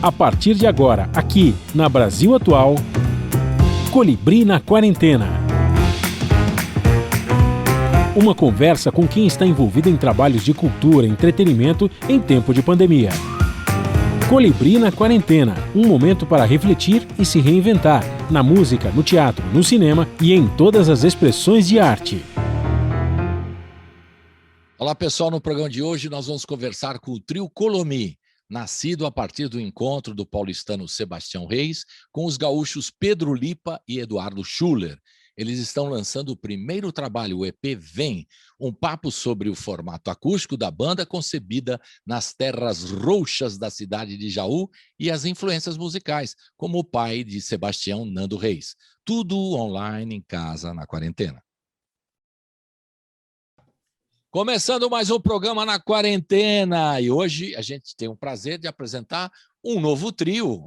A partir de agora, aqui na Brasil Atual, Colibri na Quarentena. Uma conversa com quem está envolvido em trabalhos de cultura e entretenimento em tempo de pandemia. Colibri na Quarentena, um momento para refletir e se reinventar, na música, no teatro, no cinema e em todas as expressões de arte. Olá pessoal, no programa de hoje nós vamos conversar com o trio Colomi, nascido a partir do encontro do paulistano Sebastião Reis com os gaúchos Pedro Lipa e Eduardo Schuller. Eles estão lançando o primeiro trabalho, o EP Vem, um papo sobre o formato acústico da banda concebida nas terras roxas da cidade de Jaú e as influências musicais, como o pai de Sebastião, Nando Reis. Tudo online, em casa, na quarentena. Começando mais um programa na quarentena, e hoje a gente tem o prazer de apresentar um novo trio,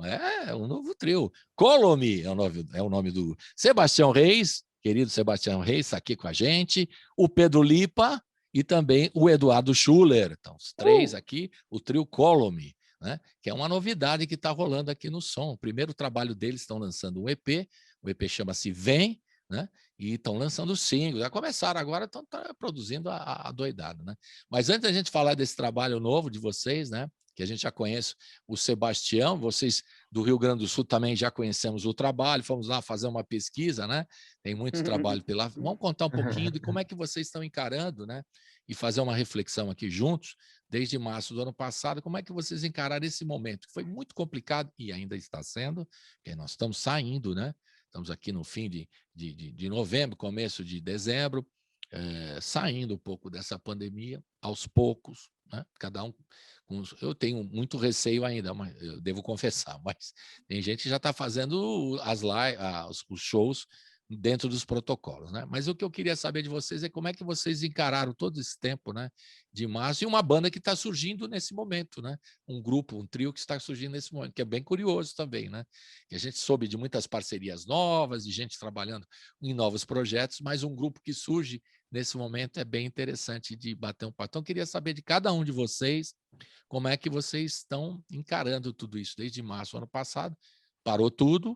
um novo trio. Colomi é o nome do Sebastião Reis, querido Sebastião Reis, está aqui com a gente, o Pedro Lipa e também o Eduardo Schuller. Então, os três aqui, o trio Colomi, né? Que é uma novidade que está rolando aqui no som. O primeiro trabalho deles, estão lançando um EP, o EP chama-se Vem, né? E estão lançando singles, já começaram agora, estão produzindo a doidada, né? Mas antes da gente falar desse trabalho novo de vocês, né? Que a gente já conhece o Sebastião, vocês do Rio Grande do Sul também já conhecemos o trabalho, fomos lá fazer uma pesquisa, né? Tem muito trabalho pela... Vamos contar um pouquinho de como é que vocês estão encarando, né? E fazer uma reflexão aqui juntos, desde março do ano passado, como é que vocês encararam esse momento, que foi muito complicado e ainda está sendo, porque nós estamos saindo, né? Estamos aqui no fim de novembro, começo de dezembro, saindo um pouco dessa pandemia, aos poucos, né? Cada um eu tenho muito receio ainda, mas eu devo confessar, mas tem gente que já está fazendo os shows dentro dos protocolos, né? Mas o que eu queria saber de vocês é como é que vocês encararam todo esse tempo, né, de março, e uma banda que está surgindo nesse momento, né? Um grupo, um trio que está surgindo nesse momento, que é bem curioso também, né? Que a gente soube de muitas parcerias novas, de gente trabalhando em novos projetos, mas um grupo que surge nesse momento é bem interessante de bater um papo. Então, eu queria saber de cada um de vocês como é que vocês estão encarando tudo isso. Desde março do ano passado, parou tudo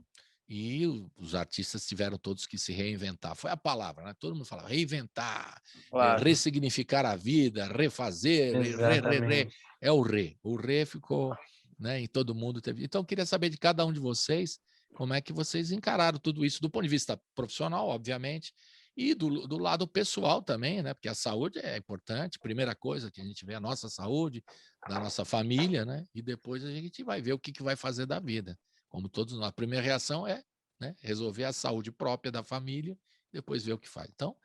e os artistas tiveram todos que se reinventar. Foi a palavra, né? Todo mundo fala reinventar, Claro. ressignificar a vida, refazer, Exatamente. é o re. O re ficou, né, em todo mundo. Então, eu queria saber de cada um de vocês como é que vocês encararam tudo isso, do ponto de vista profissional, obviamente, e do lado pessoal também, né? Porque a saúde é importante, primeira coisa que a gente vê, a nossa saúde, da nossa família, né? E depois a gente vai ver o que vai fazer da vida. Como todos nós, a primeira reação é, né, resolver a saúde própria da família, depois ver o que faz. Então,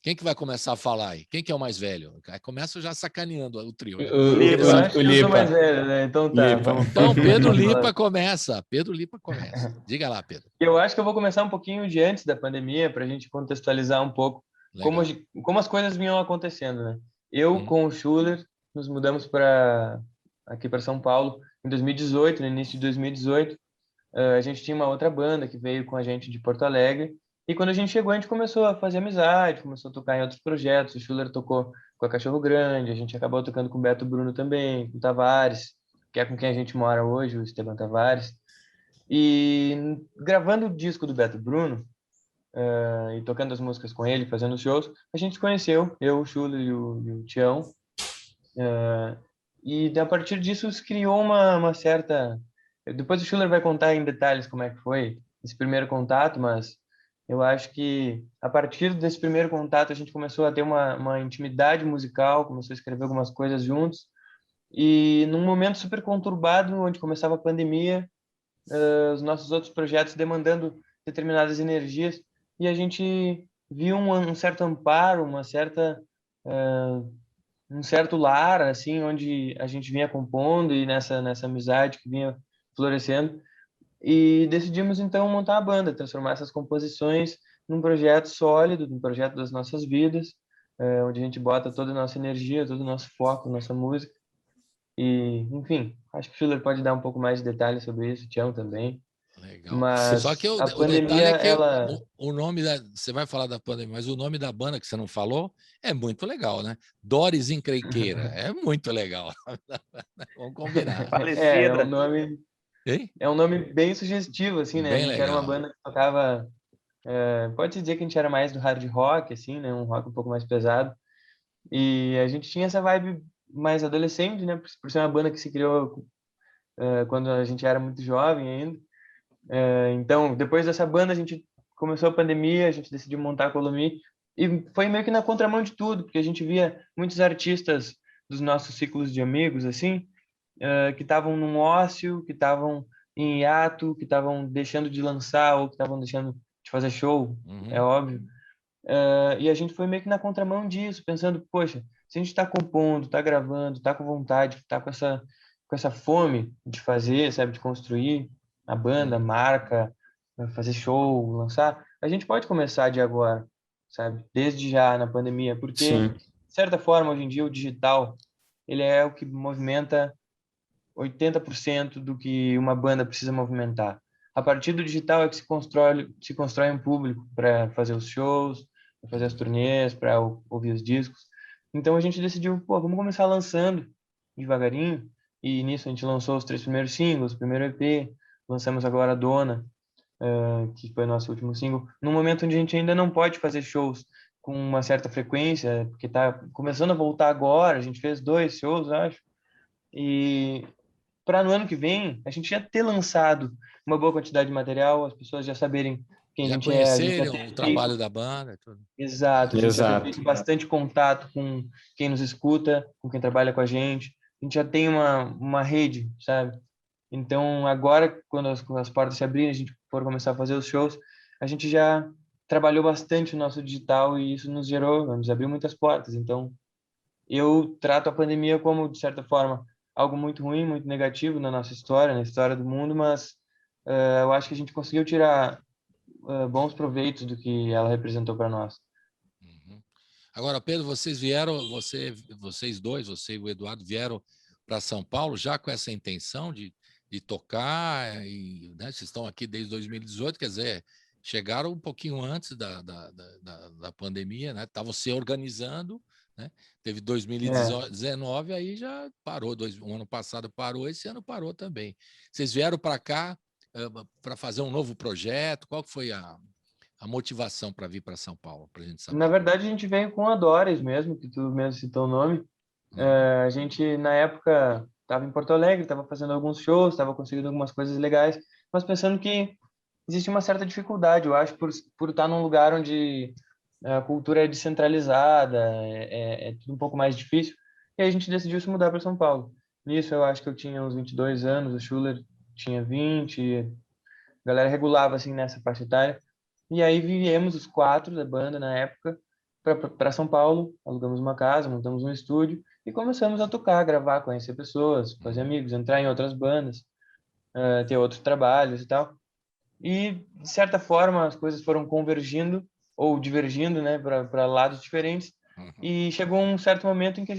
quem que vai começar a falar aí? Quem que é o mais velho? Começa já sacaneando o trio. Né? Eu acho que eu sou mais velho, né? Então tá, vamos. Então, Pedro Lipa começa. Pedro Lipa começa. Diga lá, Pedro. Eu acho que eu vou começar um pouquinho de antes da pandemia, para a gente contextualizar um pouco como as coisas vinham acontecendo, né? Eu, com o Schuller, nos mudamos aqui para São Paulo em 2018, no início de 2018. A gente tinha uma outra banda que veio com a gente de Porto Alegre, e quando a gente chegou, a gente começou a fazer amizade, começou a tocar em outros projetos. O Schuller tocou com a Cachorro Grande, a gente acabou tocando com o Beto Bruno também, com o Tavares, que é com quem a gente mora hoje, o Esteban Tavares. E gravando o disco do Beto Bruno, e tocando as músicas com ele, fazendo os shows, a gente se conheceu, eu, o Schuller e o Tião. E a partir disso se criou uma certa... Depois o Schuller vai contar em detalhes como é que foi esse primeiro contato, mas eu acho que a partir desse primeiro contato a gente começou a ter uma intimidade musical, começou a escrever algumas coisas juntos, e num momento super conturbado, onde começava a pandemia, os nossos outros projetos demandando determinadas energias, e a gente viu um certo amparo, um certo lar, assim, onde a gente vinha compondo e nessa amizade que vinha florescendo, e decidimos então montar a banda, transformar essas composições num projeto sólido, num projeto das nossas vidas, onde a gente bota toda a nossa energia, todo o nosso foco, nossa música. E, enfim, acho que o Schuller pode dar um pouco mais de detalhes sobre isso, o Tião também. Legal. Mas só que a o detalhe é que ela... o nome você vai falar da pandemia, mas o nome da banda que você não falou é muito legal, né? Dores Encrenqueira. É muito legal. Vamos combinar. É um nome... Hein? É um nome bem sugestivo, assim, né? A Bem gente era uma legal. banda que tocava... pode-se dizer que a gente era mais do hard rock, assim, né? Um rock um pouco mais pesado. E a gente tinha essa vibe mais adolescente, né? Por ser uma banda que se criou quando a gente era muito jovem ainda. Então, depois dessa banda, a gente começou a pandemia, a gente decidiu montar a Colomi e foi meio que na contramão de tudo, porque a gente via muitos artistas dos nossos ciclos de amigos, assim, que estavam num ócio, que estavam em hiato, que estavam deixando de lançar ou que estavam deixando de fazer show, é Uhum. óbvio. E a gente foi meio que na contramão disso, pensando, poxa, se a gente está compondo, está gravando, está com vontade, está com essa fome de fazer, sabe, de construir a banda, a Uhum. marca, fazer show, lançar, a gente pode começar de agora, sabe, desde já na pandemia, porque, Sim. de certa forma, hoje em dia, o digital, ele é o que movimenta 80% do que uma banda precisa movimentar. A partir do digital é que se constrói um público para fazer os shows, para fazer as Uhum. turnês, para ouvir os discos. Então a gente decidiu, pô, vamos começar lançando devagarinho. E nisso a gente lançou os 3 primeiros singles, o primeiro EP, lançamos agora a Dona, que foi o nosso último single, num momento onde a gente ainda não pode fazer shows com uma certa frequência, porque está começando a voltar agora, a gente fez 2 shows, acho, e para no ano que vem a gente já ter lançado uma boa quantidade de material, as pessoas já saberem quem a Já gente é, a gente já conheceram o ter trabalho feito, da banda? Tudo. exato, a gente já ter Exato. feito bastante contato com quem nos escuta, com quem trabalha com a gente já tem uma rede, sabe? Então, agora, quando as portas se abrirem, a gente for começar a fazer os shows, a gente já trabalhou bastante o nosso digital e isso nos abriu muitas portas. Então, eu trato a pandemia como, de certa forma, algo muito ruim, muito negativo na nossa história, na história do mundo, mas eu acho que a gente conseguiu tirar bons proveitos do que ela representou para nós. Uhum. Agora, Pedro, vocês vieram, vocês dois, você e o Eduardo, vieram para São Paulo já com essa intenção de tocar, e né, vocês estão aqui desde 2018, quer dizer, chegaram um pouquinho antes da pandemia, né? Estavam se organizando, né? Teve É, 2019, aí já parou, o ano passado parou, esse ano parou também. Vocês vieram para cá para fazer um novo projeto? Qual que foi a motivação para vir para São Paulo, para a gente na saber? verdade, a gente veio com a Doris mesmo, que tu mesmo citou o nome. Uhum. A gente, na época, estava em Porto Alegre, estava fazendo alguns shows, estava conseguindo algumas coisas legais, mas pensando que existe uma certa dificuldade, eu acho, por estar num lugar onde a cultura é descentralizada, é tudo um pouco mais difícil, e aí a gente decidiu se mudar para São Paulo. Nisso, eu acho que eu tinha uns 22 anos, o Schuller tinha 20, a galera regulava, assim, nessa faixa etária, e aí viemos os 4 da banda na época para São Paulo, alugamos uma casa, montamos um estúdio e começamos a tocar, gravar, conhecer pessoas, fazer Uhum. amigos, entrar em outras bandas, ter outros trabalhos e tal. E, de certa forma, as coisas foram convergindo ou divergindo, né, para lados diferentes. Uhum. E chegou um certo momento em que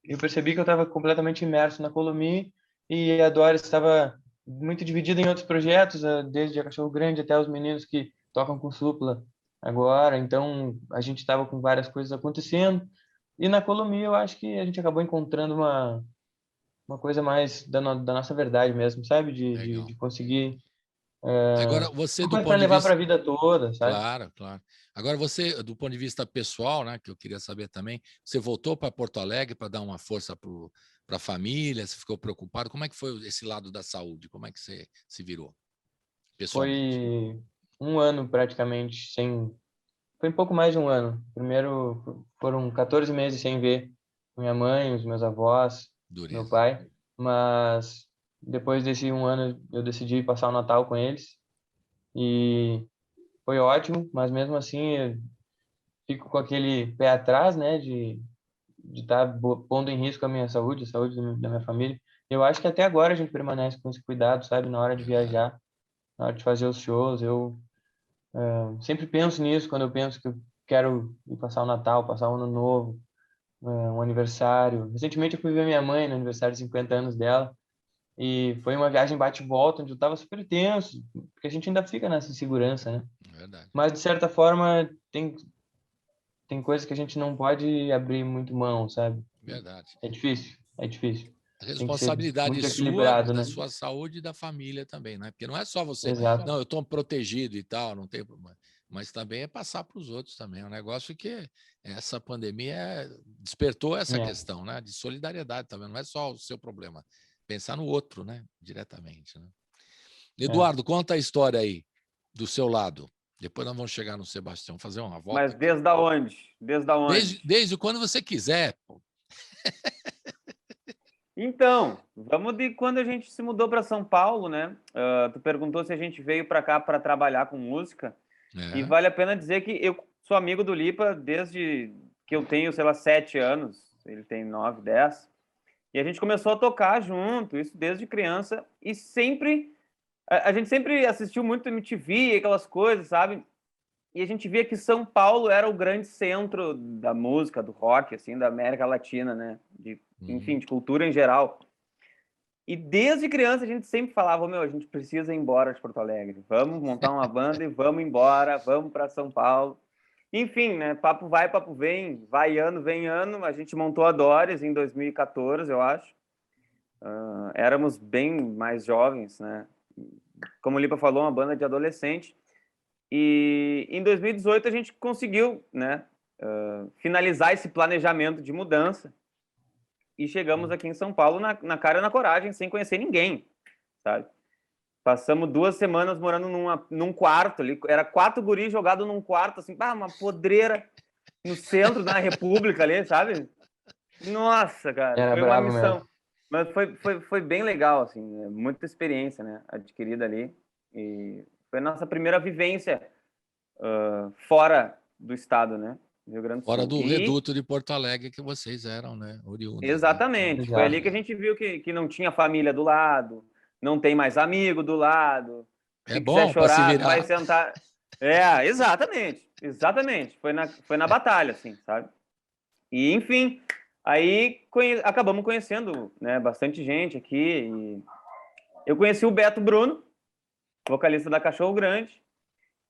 eu percebi que eu estava completamente imerso na Colomi e a Doris estava muito dividida em outros projetos, desde a Cachorro Grande até os meninos que tocam com supla agora. Então, a gente estava com várias coisas acontecendo. E na Colomi, eu acho que a gente acabou encontrando uma coisa mais da nossa verdade mesmo, sabe? Legal. De conseguir Agora, você, uma do coisa ponto para de levar para vista. a vida toda, sabe? Claro, claro. Agora, você, do ponto de vista pessoal, né, que eu queria saber também, você voltou para Porto Alegre para dar uma força para a família? Você ficou preocupado? Como é que foi esse lado da saúde? Como é que você se virou pessoalmente? Foi um ano praticamente sem. Foi um pouco mais de um ano. Primeiro foram 14 meses sem ver minha mãe, os meus avós, meu Dureza. pai. Mas depois desse um ano eu decidi passar o Natal com eles. E foi ótimo, mas mesmo assim eu fico com aquele pé atrás, né? De estar pondo em risco a minha saúde, a saúde da minha família. Eu acho que até agora a gente permanece com esse cuidado, sabe? Na hora de Verdade. viajar, na hora de fazer os shows, eu sempre penso nisso quando eu penso que eu quero ir passar o Natal, passar o Ano Novo, um aniversário. Recentemente eu fui ver minha mãe no aniversário de 50 anos dela e foi uma viagem bate e volta onde eu estava super tenso, porque a gente ainda fica nessa insegurança, né? Verdade. Mas de certa forma tem coisas que a gente não pode abrir muito mão, sabe? Verdade. É difícil, é difícil. A responsabilidade sua, da sua saúde e da família também, né? Porque não é só você, não, eu estou protegido e tal, não tem problema. Mas também é passar para os outros também. É um negócio que essa pandemia despertou essa questão, né? De solidariedade também. Não é só o seu problema. Pensar no outro, né? Diretamente. Né? Eduardo, conta a história aí do seu lado. Depois nós vamos chegar no Sebastião, fazer uma volta. Mas desde onde? Desde quando você quiser. Pô. Então, vamos de quando a gente se mudou para São Paulo, né? Tu perguntou se a gente veio para cá para trabalhar com música. E vale a pena dizer que eu sou amigo do Lipa desde que eu tenho, sei lá, 7 anos. Ele tem 9, 10. E a gente começou a tocar junto, isso desde criança. E sempre... A gente sempre assistiu muito MTV, aquelas coisas, sabe? E a gente via que São Paulo era o grande centro da música, do rock, assim, da América Latina, né? Enfim, de cultura em geral. E desde criança a gente sempre falava, a gente precisa ir embora de Porto Alegre. Vamos montar uma banda e vamos embora, vamos para São Paulo. Enfim, né? Papo vai, papo vem. Vai ano, vem ano. A gente montou a Doris em 2014, eu acho. Éramos bem mais jovens, né? Como o Lipa falou, uma banda de adolescente. E em 2018 a gente conseguiu, né, finalizar esse planejamento de mudança e chegamos aqui em São Paulo na cara e na coragem, sem conhecer ninguém, sabe? Passamos 2 semanas morando num quarto ali, era 4 guris jogados num quarto, assim, uma podreira no centro da República ali, sabe? Nossa, cara, era foi uma missão. Mesmo. Mas foi bem legal, assim, muita experiência, né, adquirida ali. E foi a nossa primeira vivência fora do estado, né, Rio Grande do Sul. Fora do reduto de Porto Alegre que vocês eram, né, oriundos. Exatamente, né? Foi ali que a gente viu que não tinha família do lado, não tem mais amigo do lado. É bom para se virar. Vai sentar... Exatamente. Foi na batalha, assim, sabe? E, enfim... Aí acabamos conhecendo, né, bastante gente aqui. E eu conheci o Beto Bruno, vocalista da Cachorro Grande,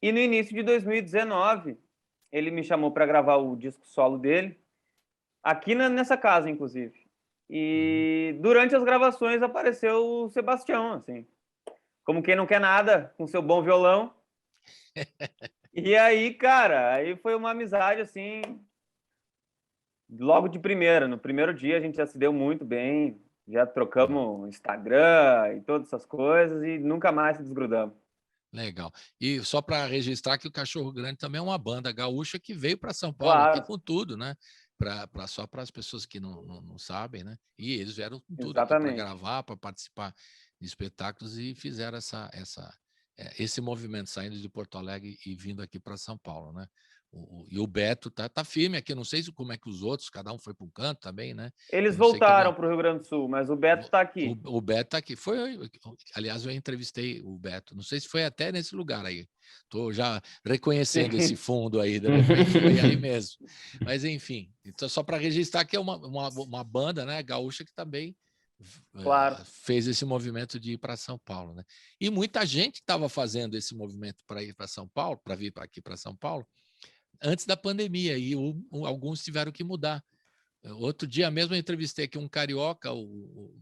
e no início de 2019 ele me chamou para gravar o disco solo dele, aqui nessa casa, inclusive. E durante as gravações apareceu o Sebastião, assim, como quem não quer nada, com seu bom violão. E aí, cara, aí foi uma amizade, assim... Logo de primeira, no primeiro dia a gente já se deu muito bem, já trocamos Instagram e todas essas coisas e nunca mais se desgrudamos. Legal. E só para registrar que o Cachorro Grande também é uma banda gaúcha que veio para São Paulo, aqui com tudo, né? Só para as pessoas que não sabem, né? E eles vieram com tudo para gravar, para participar de espetáculos e fizeram esse movimento saindo de Porto Alegre e vindo aqui para São Paulo, né? E o Beto tá firme aqui, não sei como é que os outros, cada um foi para um canto também, né? Eles voltaram para o Rio Grande do Sul, mas o Beto está aqui. O Beto está aqui. Aliás, eu entrevistei o Beto, não sei se foi até nesse lugar aí. Estou já reconhecendo esse fundo aí, de repente foi aí mesmo. Mas, enfim, então, só para registrar que é uma banda, né, gaúcha que também fez esse movimento de ir para São Paulo, né? E muita gente estava fazendo esse movimento para ir para São Paulo, para vir aqui para São Paulo, antes da pandemia, e alguns tiveram que mudar. Outro dia mesmo eu entrevistei aqui um carioca, o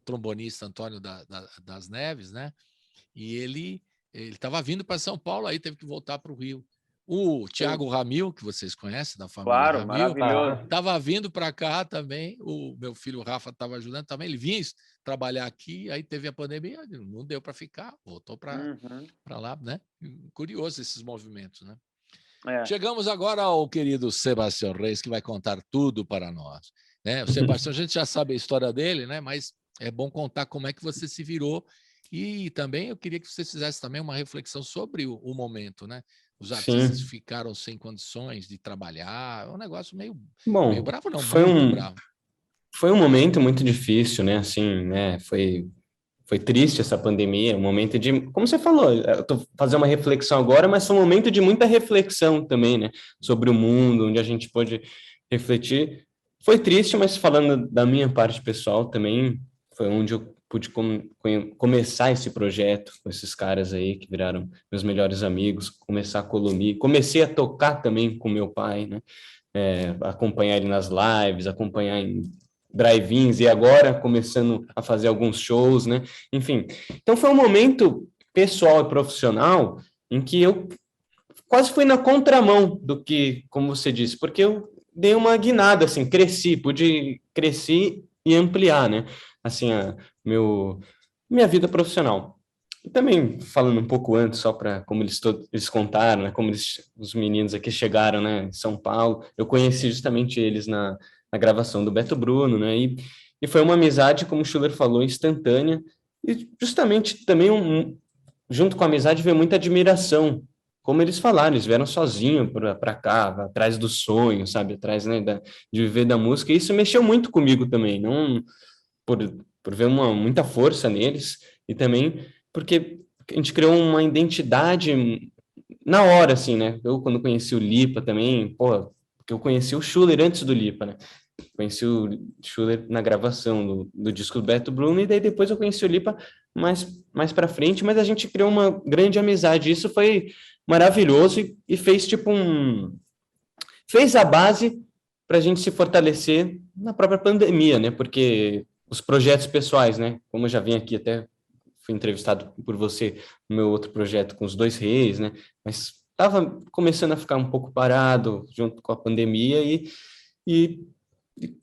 trombonista Antônio das Neves, né? E ele estava vindo para São Paulo, aí teve que voltar para o Rio. O Thiago Ramil, que vocês conhecem, da família Ramil, maravilhoso. Estava vindo para cá também, o meu filho Rafa estava ajudando também, ele vinha trabalhar aqui, aí teve a pandemia, não deu para ficar, voltou para lá, né? Curioso esses movimentos, né? Chegamos agora ao querido Sebastião Reis, que vai contar tudo para nós, né? O Sebastião, a gente já sabe a história dele, né? Mas é bom contar como é que você se virou e também eu queria que você fizesse também uma reflexão sobre o momento, né? Os artistas ficaram sem condições de trabalhar, é um negócio meio bravo, não, muito bravo. Foi um momento muito difícil, né? Assim, né? Foi triste essa pandemia, um momento de, como você falou, eu estou fazendo uma reflexão agora, mas foi um momento de muita reflexão também, né, sobre o mundo, onde a gente pôde refletir. Foi triste, mas falando da minha parte pessoal também, foi onde eu pude começar esse projeto com esses caras aí que viraram meus melhores amigos, começar a Colomi, comecei a tocar também com meu pai, né, acompanhar ele nas lives, acompanhar em drive-ins e agora começando a fazer alguns shows, né? Enfim, então foi um momento pessoal e profissional em que eu quase fui na contramão do que, como você disse, porque eu dei uma guinada, assim, pude crescer e ampliar, né? Assim, minha vida profissional. E também, falando um pouco antes, só para como eles contaram, né? Como os meninos aqui chegaram, né, em São Paulo, eu conheci justamente eles na gravação do Beto Bruno, né? E foi uma amizade, como o Schuller falou, instantânea. E justamente também, junto com a amizade, veio muita admiração. Como eles falaram, eles vieram sozinhos para cá, atrás do sonho, sabe? Atrás, né, de viver da música. E isso mexeu muito comigo também, não por ver muita força neles, e também porque a gente criou uma identidade na hora, assim, né? Eu, quando conheci o Lipa também, porque eu conheci o Schuller antes do Lipa, né? Conheci o Schuller na gravação do disco do Beto Bruno, e daí depois eu conheci o Lipa mais para frente, mas a gente criou uma grande amizade. Isso foi maravilhoso e fez fez a base para a gente se fortalecer na própria pandemia, né? Porque os projetos pessoais, né? Como eu já vim aqui, até fui entrevistado por você no meu outro projeto com os Dois Reis, né? Mas estava começando a ficar um pouco parado junto com a pandemia e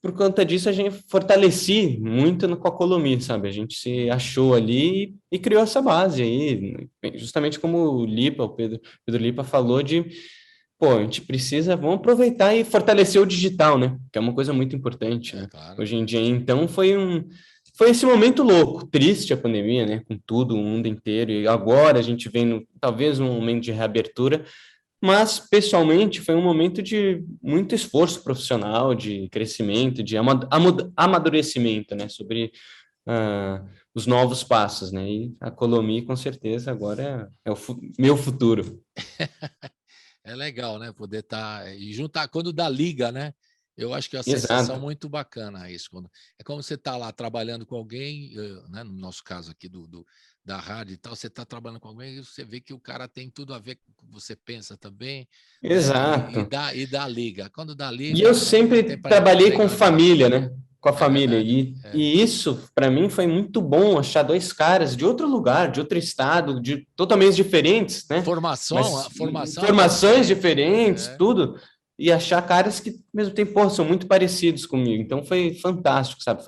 por conta disso a gente fortaleci muito com a Colomi, sabe? A gente se achou ali e criou essa base aí, justamente como o Lipa, o Pedro Lipa falou a gente precisa, vamos aproveitar e fortalecer o digital, né? Que é uma coisa muito importante, né? Claro. Hoje em dia. Então, foi esse momento louco, triste a pandemia, né? Com tudo, o mundo inteiro. E agora a gente vem, talvez, um momento de reabertura, mas, pessoalmente, foi um momento de muito esforço profissional, de crescimento, de amadurecimento, né? Sobre os novos passos, né? E a Colomi, com certeza, agora é o meu futuro. É legal, né? Poder estar e juntar quando dá liga, né? Eu acho que é uma sensação muito bacana isso. É como você está lá trabalhando com alguém, né? No nosso caso aqui da rádio e tal, você está trabalhando com alguém e você vê que o cara tem tudo a ver com o que você pensa também. Exato. Né? E dá liga. Quando dá liga. E eu sempre trabalhei com família, né? Com a família. E isso, para mim, foi muito bom achar dois caras de outro lugar, de outro estado, totalmente diferentes, né? Formações diferentes, tudo. E achar caras que, ao mesmo tempo, são muito parecidos comigo. Então, foi fantástico, sabe?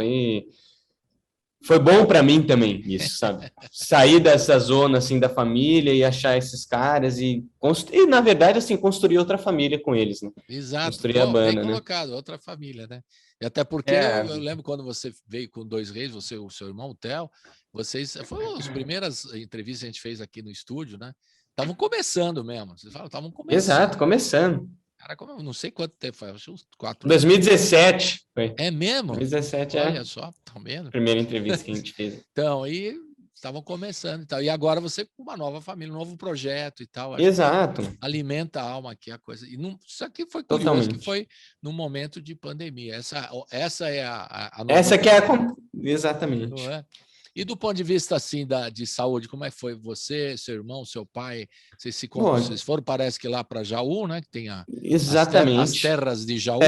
Foi bom para mim também, isso, sabe? Sair dessa zona, assim, da família e achar esses caras e na verdade, assim, construir outra família com eles, né? Exato. Construir a banda, bem colocado, outra família, né? E até porque eu lembro quando você veio com Dois Reis, você, o seu irmão, o Theo, foram as primeiras entrevistas que a gente fez aqui no estúdio, né? Estavam começando mesmo. Vocês falam, estavam começando. Exato, começando. Cara, não sei quanto tempo foi, acho uns 4 anos. 2017 foi. É mesmo? 2017 Olha só, tá vendo? Primeira entrevista que a gente fez. Então, aí estavam começando e tal. E agora você com uma nova família, um novo projeto e tal. Exato. Alimenta a alma aqui, a coisa. E isso aqui foi curioso, totalmente. Que foi no momento de pandemia. Essa é a essa que é exatamente. Não é? E do ponto de vista assim de saúde, como é que foi você, seu irmão, seu pai? Vocês foram, parece que lá para Jaú, né? Que tem exatamente. As terras de Jaú.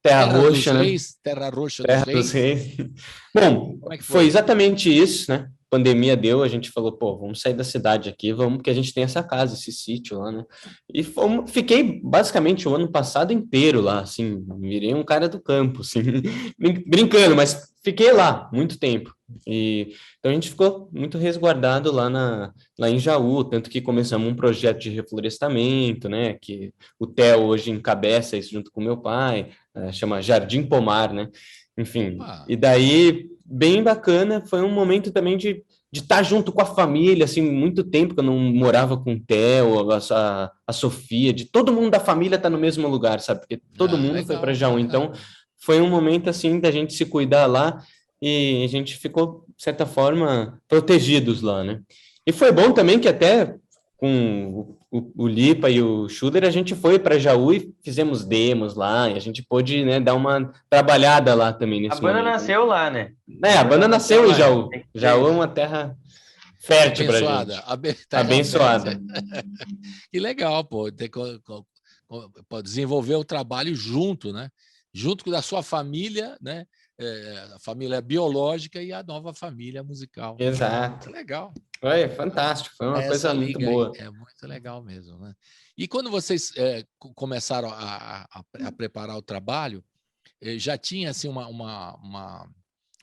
Terra Roxa, né? Terra Roxa dos Reis. Bom, foi exatamente isso, né? Pandemia deu, a gente falou, vamos sair da cidade aqui, porque a gente tem essa casa, esse sítio lá, né? E fiquei basicamente o ano passado inteiro lá, assim, virei um cara do campo, assim, brincando, mas fiquei lá muito tempo. Então a gente ficou muito resguardado lá em Jaú, tanto que começamos um projeto de reflorestamento, né? Que o Theo hoje encabeça isso junto com meu pai, chama Jardim Pomar, né? Enfim, e daí, bem bacana, foi um momento também de estar junto com a família, assim, muito tempo que eu não morava com o Theo, a Sofia, de todo mundo da família estar no mesmo lugar, sabe? Porque todo mundo legal, foi para Jaú, então foi um momento, assim, da gente se cuidar lá e a gente ficou, de certa forma, protegidos lá, né? E foi bom também que até com o Lipa e o Schuller, a gente foi para Jaú e fizemos demos lá, e a gente pôde, né, dar uma trabalhada lá também nesse momento. A banda nasceu lá, né? A banda nasceu em Jaú. Jaú é uma terra fértil para a gente. Abençoada. Que legal, desenvolver o trabalho junto, né? Junto da sua família, né? a família biológica e a nova família musical. Exato. Legal. Foi fantástico, foi uma coisa muito boa. É muito legal mesmo, né? E quando vocês começaram a preparar o trabalho, já tinha assim uma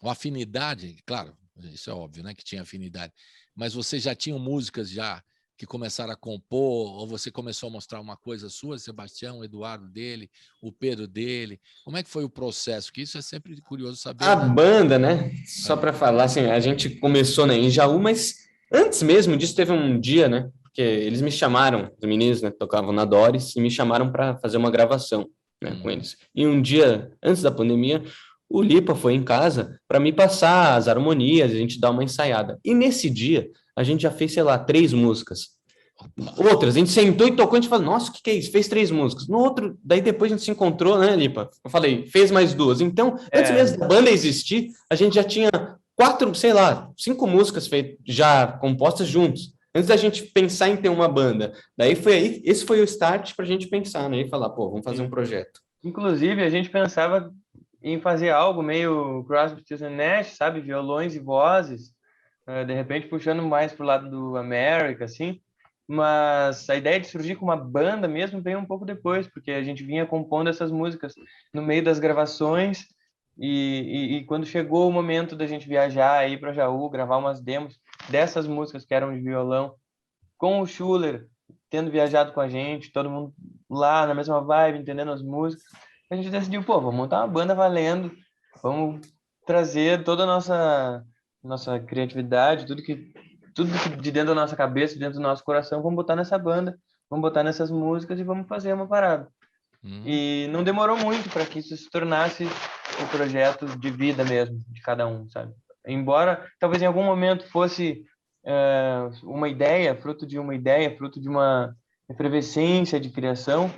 afinidade, claro, isso é óbvio, né, que tinha afinidade, mas vocês já tinham músicas já que começaram a compor, ou você começou a mostrar uma coisa sua, Sebastião, o Eduardo dele, o Pedro dele? Como é que foi o processo? Que isso é sempre curioso saber. A banda, né? Só para falar, assim, a gente começou, né, em Jaú, mas antes mesmo disso teve um dia, né? Porque eles me chamaram, os meninos, né, tocavam na Doris, e me chamaram para fazer uma gravação, né, com eles. E um dia antes da pandemia, o Lipa foi em casa para me passar as harmonias, a gente dar uma ensaiada. E nesse dia, a gente já fez, sei lá, 3 músicas. Outras, a gente sentou e tocou, a gente falou, nossa, o que é isso? Fez 3 músicas. No outro, daí depois a gente se encontrou, né, Lipa? Eu falei, fez mais 2. Então, antes mesmo da banda existir, a gente já tinha 4, sei lá, 5 músicas já compostas juntos. Antes da gente pensar em ter uma banda. Daí esse foi o start para a gente pensar, né? E falar, pô, vamos fazer um projeto. Inclusive, a gente pensava em fazer algo meio Crosby, Stills & Nash, sabe? Violões e vozes. De repente, puxando mais pro lado do América, assim. Mas a ideia de surgir com uma banda mesmo veio um pouco depois, porque a gente vinha compondo essas músicas no meio das gravações. E quando chegou o momento da gente viajar, ir para Jaú, gravar umas demos dessas músicas que eram de violão, com o Schuller tendo viajado com a gente, todo mundo lá na mesma vibe, entendendo as músicas, a gente decidiu, pô, vamos montar uma banda valendo, vamos trazer toda a nossa criatividade, tudo que de dentro da nossa cabeça, dentro do nosso coração, vamos botar nessa banda, vamos botar nessas músicas e vamos fazer uma parada. E não demorou muito para que isso se tornasse o projeto de vida mesmo, de cada um, sabe? Embora talvez em algum momento fosse uma ideia, fruto de uma efervescência de criação,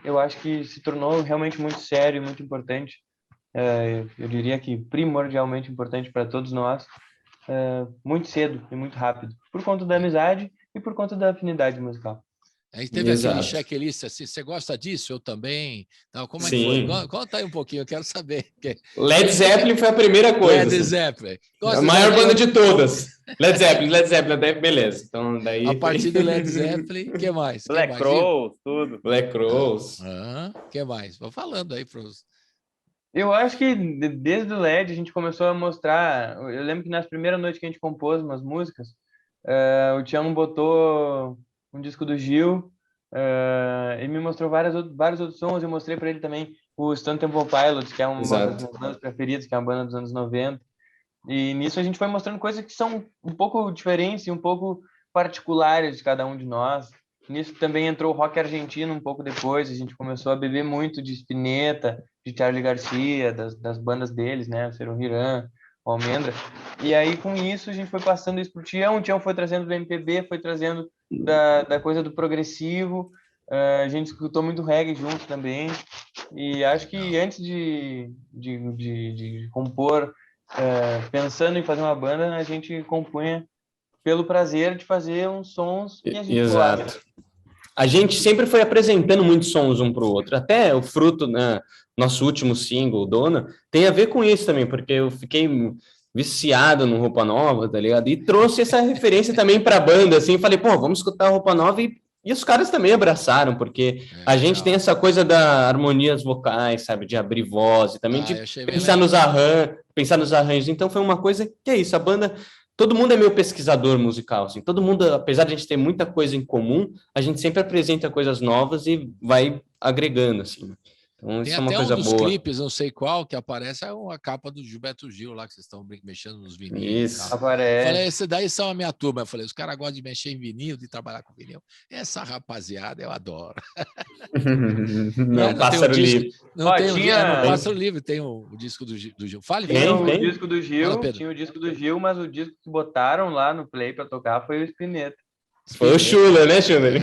eu acho que se tornou realmente muito sério e muito importante. Eu diria que primordialmente importante para todos nós, muito cedo e muito rápido, por conta da amizade e por conta da afinidade musical. Aí teve aquele checklist assim, você gosta disso? Eu também. Então, como é que foi? Conta aí um pouquinho, eu quero saber. Led Zeppelin foi a primeira coisa. Led Zeppelin. A maior banda de todas. Led Zeppelin, beleza. Então, daí... A partir do Led Zeppelin, o que mais? Black Crowes, tudo. Black Crowes. O que mais? Vou falando aí para os... Eu acho que desde o LED a gente começou a mostrar... Eu lembro que nas primeiras noites que a gente compôs umas músicas, o Tião botou um disco do Gil, ele me mostrou vários outros sons, eu mostrei para ele também o Stone Temple Pilots, que é uma das minhas bandas preferidas, que é uma banda dos anos 90. E nisso a gente foi mostrando coisas que são um pouco diferentes e um pouco particulares de cada um de nós. Nisso também entrou o rock argentino um pouco depois, a gente começou a beber muito de Spinetta, de Charly Garcia, das bandas deles, né, o Serú Girán, o Almendra. E aí com isso a gente foi passando isso pro Tião, o Tião foi trazendo do MPB, foi trazendo da coisa do progressivo, a gente escutou muito reggae junto também, e acho que antes de compor, pensando em fazer uma banda, a gente compunha pelo prazer de fazer uns sons que a gente Exato. A gente sempre foi apresentando muitos sons um para o outro, até o fruto, né, nosso último single, Dona, tem a ver com isso também, porque eu fiquei viciado no Roupa Nova, tá ligado? E trouxe essa referência também para a banda, assim, falei, pô, vamos escutar Roupa Nova e os caras também abraçaram, porque a gente tem essa coisa da harmonias vocais, sabe, de abrir voz, e também de pensar nos arranjos. Então foi uma coisa que é isso, a banda, todo mundo é meio pesquisador musical, assim, todo mundo, apesar de a gente ter muita coisa em comum, a gente sempre apresenta coisas novas e vai agregando, assim. Então, tem isso é uma até coisa um dos boa. clipes, não sei qual, que aparece a capa do Gilberto Gil lá, que vocês estão mexendo nos vinis. Isso. Aparece. Falei, esse daí são a minha turma. Eu falei, os caras gostam de mexer em vinil, de trabalhar com vinil. Essa rapaziada eu adoro. Não, Pássaro Livre. Não tem no Pássaro Livre, tem o disco do Gil. Fale, tem o disco do Gil, tinha o disco do Gil, mas o disco que botaram lá no Play para tocar foi o Spinetta. Foi o Schuller, né, Schuller?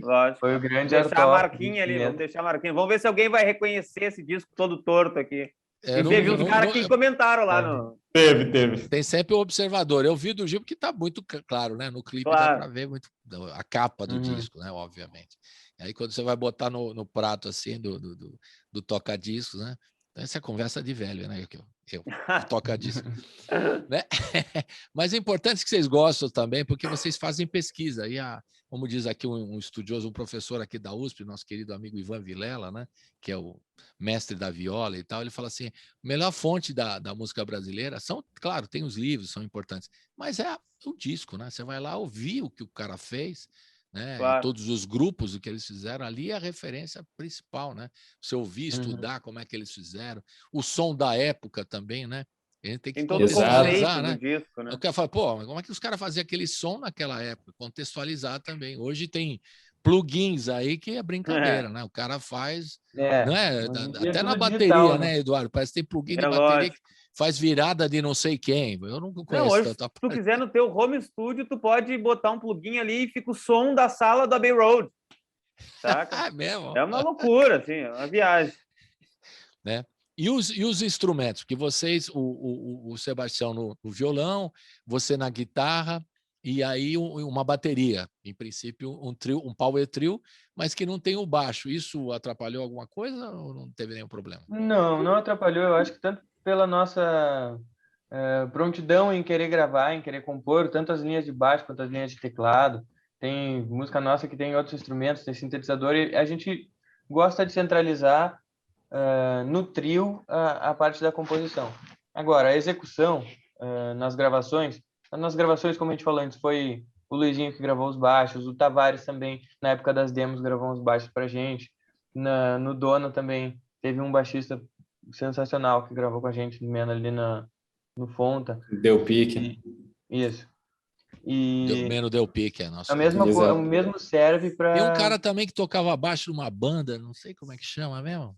Lógico. Foi o grande deixar a marquinha ali, vamos deixar a marquinha. Vamos ver se alguém vai reconhecer esse disco todo torto aqui. E teve uns caras que comentaram lá no... Teve. Tem sempre o observador. Eu vi do Gil porque tá muito claro, né? No clipe dá para ver muito a capa do disco, né? Obviamente. E aí quando você vai botar no prato assim do toca-discos, né? Essa é conversa de velho, né? Eu toca disso. Né? Mas é importante que vocês gostem também, porque vocês fazem pesquisa. E como diz aqui um estudioso, um professor aqui da USP, nosso querido amigo Ivan Vilela, né? Que é o mestre da viola e tal, ele fala assim, a melhor fonte da música brasileira são, claro, tem os livros, são importantes, mas é o disco, né? Você vai lá ouvir o que o cara fez, né? Claro. E todos os grupos, o que eles fizeram ali é a referência principal, né? Você ouvir, estudar como é que eles fizeram, o som da época também, né? A gente tem que todo o contextualizar, conceito né? do disco, né? O cara fala, pô, mas como é que os caras faziam aquele som naquela época? Contextualizar também. Hoje tem plugins aí que é brincadeira, né? O cara faz, não é? Até na bateria, digital, né, Eduardo? Parece que tem plugin de bateria que faz virada de não sei quem. Eu não conheço hoje, tanta se tu quiser no teu home studio, tu pode botar um plugin ali e fica o som da sala do Abbey Road. Saca? É mesmo? É uma loucura, assim, é uma viagem. Né? E os instrumentos? Porque vocês, o Sebastião no violão, você na guitarra, e aí uma bateria, em princípio um trio, um power trio, mas que não tem o baixo. Isso atrapalhou alguma coisa ou não teve nenhum problema? Não atrapalhou. Eu acho que tanto pela nossa prontidão em querer gravar, em querer compor, tanto as linhas de baixo quanto as linhas de teclado. Tem música nossa que tem outros instrumentos, tem sintetizador, e a gente gosta de centralizar no trio a parte da composição. Agora, a execução nas gravações, como a gente falou antes, foi o Luizinho que gravou os baixos, o Tavares também, na época das demos, gravou uns baixos pra gente. No Dona também teve um baixista sensacional que gravou com a gente ali no Fonta. Deu pique. Isso. E Menos deu pique, é nosso. O mesmo serve para. Tem um cara também que tocava baixo numa banda, não sei como é que chama mesmo.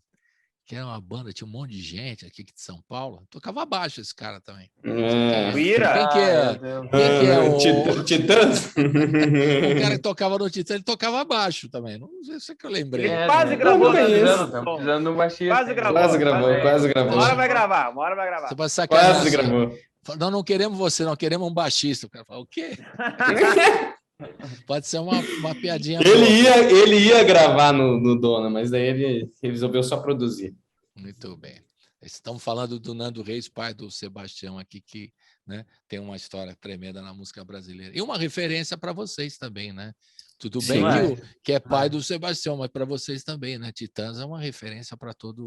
Que era uma banda, tinha um monte de gente aqui de São Paulo. Tocava baixo esse cara também. Ira! Quem que é o... Titãs? O cara que tocava no Titãs, ele tocava baixo também. Não sei se é que eu lembrei. Ele quase gravou. Estamos precisando de um baixista. Quase gravou. Uma hora vai gravar. Você pode sacanear. Quase gravou. Não queremos você, não queremos um baixista. O cara fala, o quê? Pode ser uma piadinha. Ele ia gravar no Dona, mas daí ele resolveu só produzir. Muito bem. Estamos falando do Nando Reis, pai do Sebastião aqui, que, né, tem uma história tremenda na música brasileira. E uma referência para vocês também, né? Tudo bem que é pai do Sebastião, mas para vocês também, né? Titãs é uma referência para toda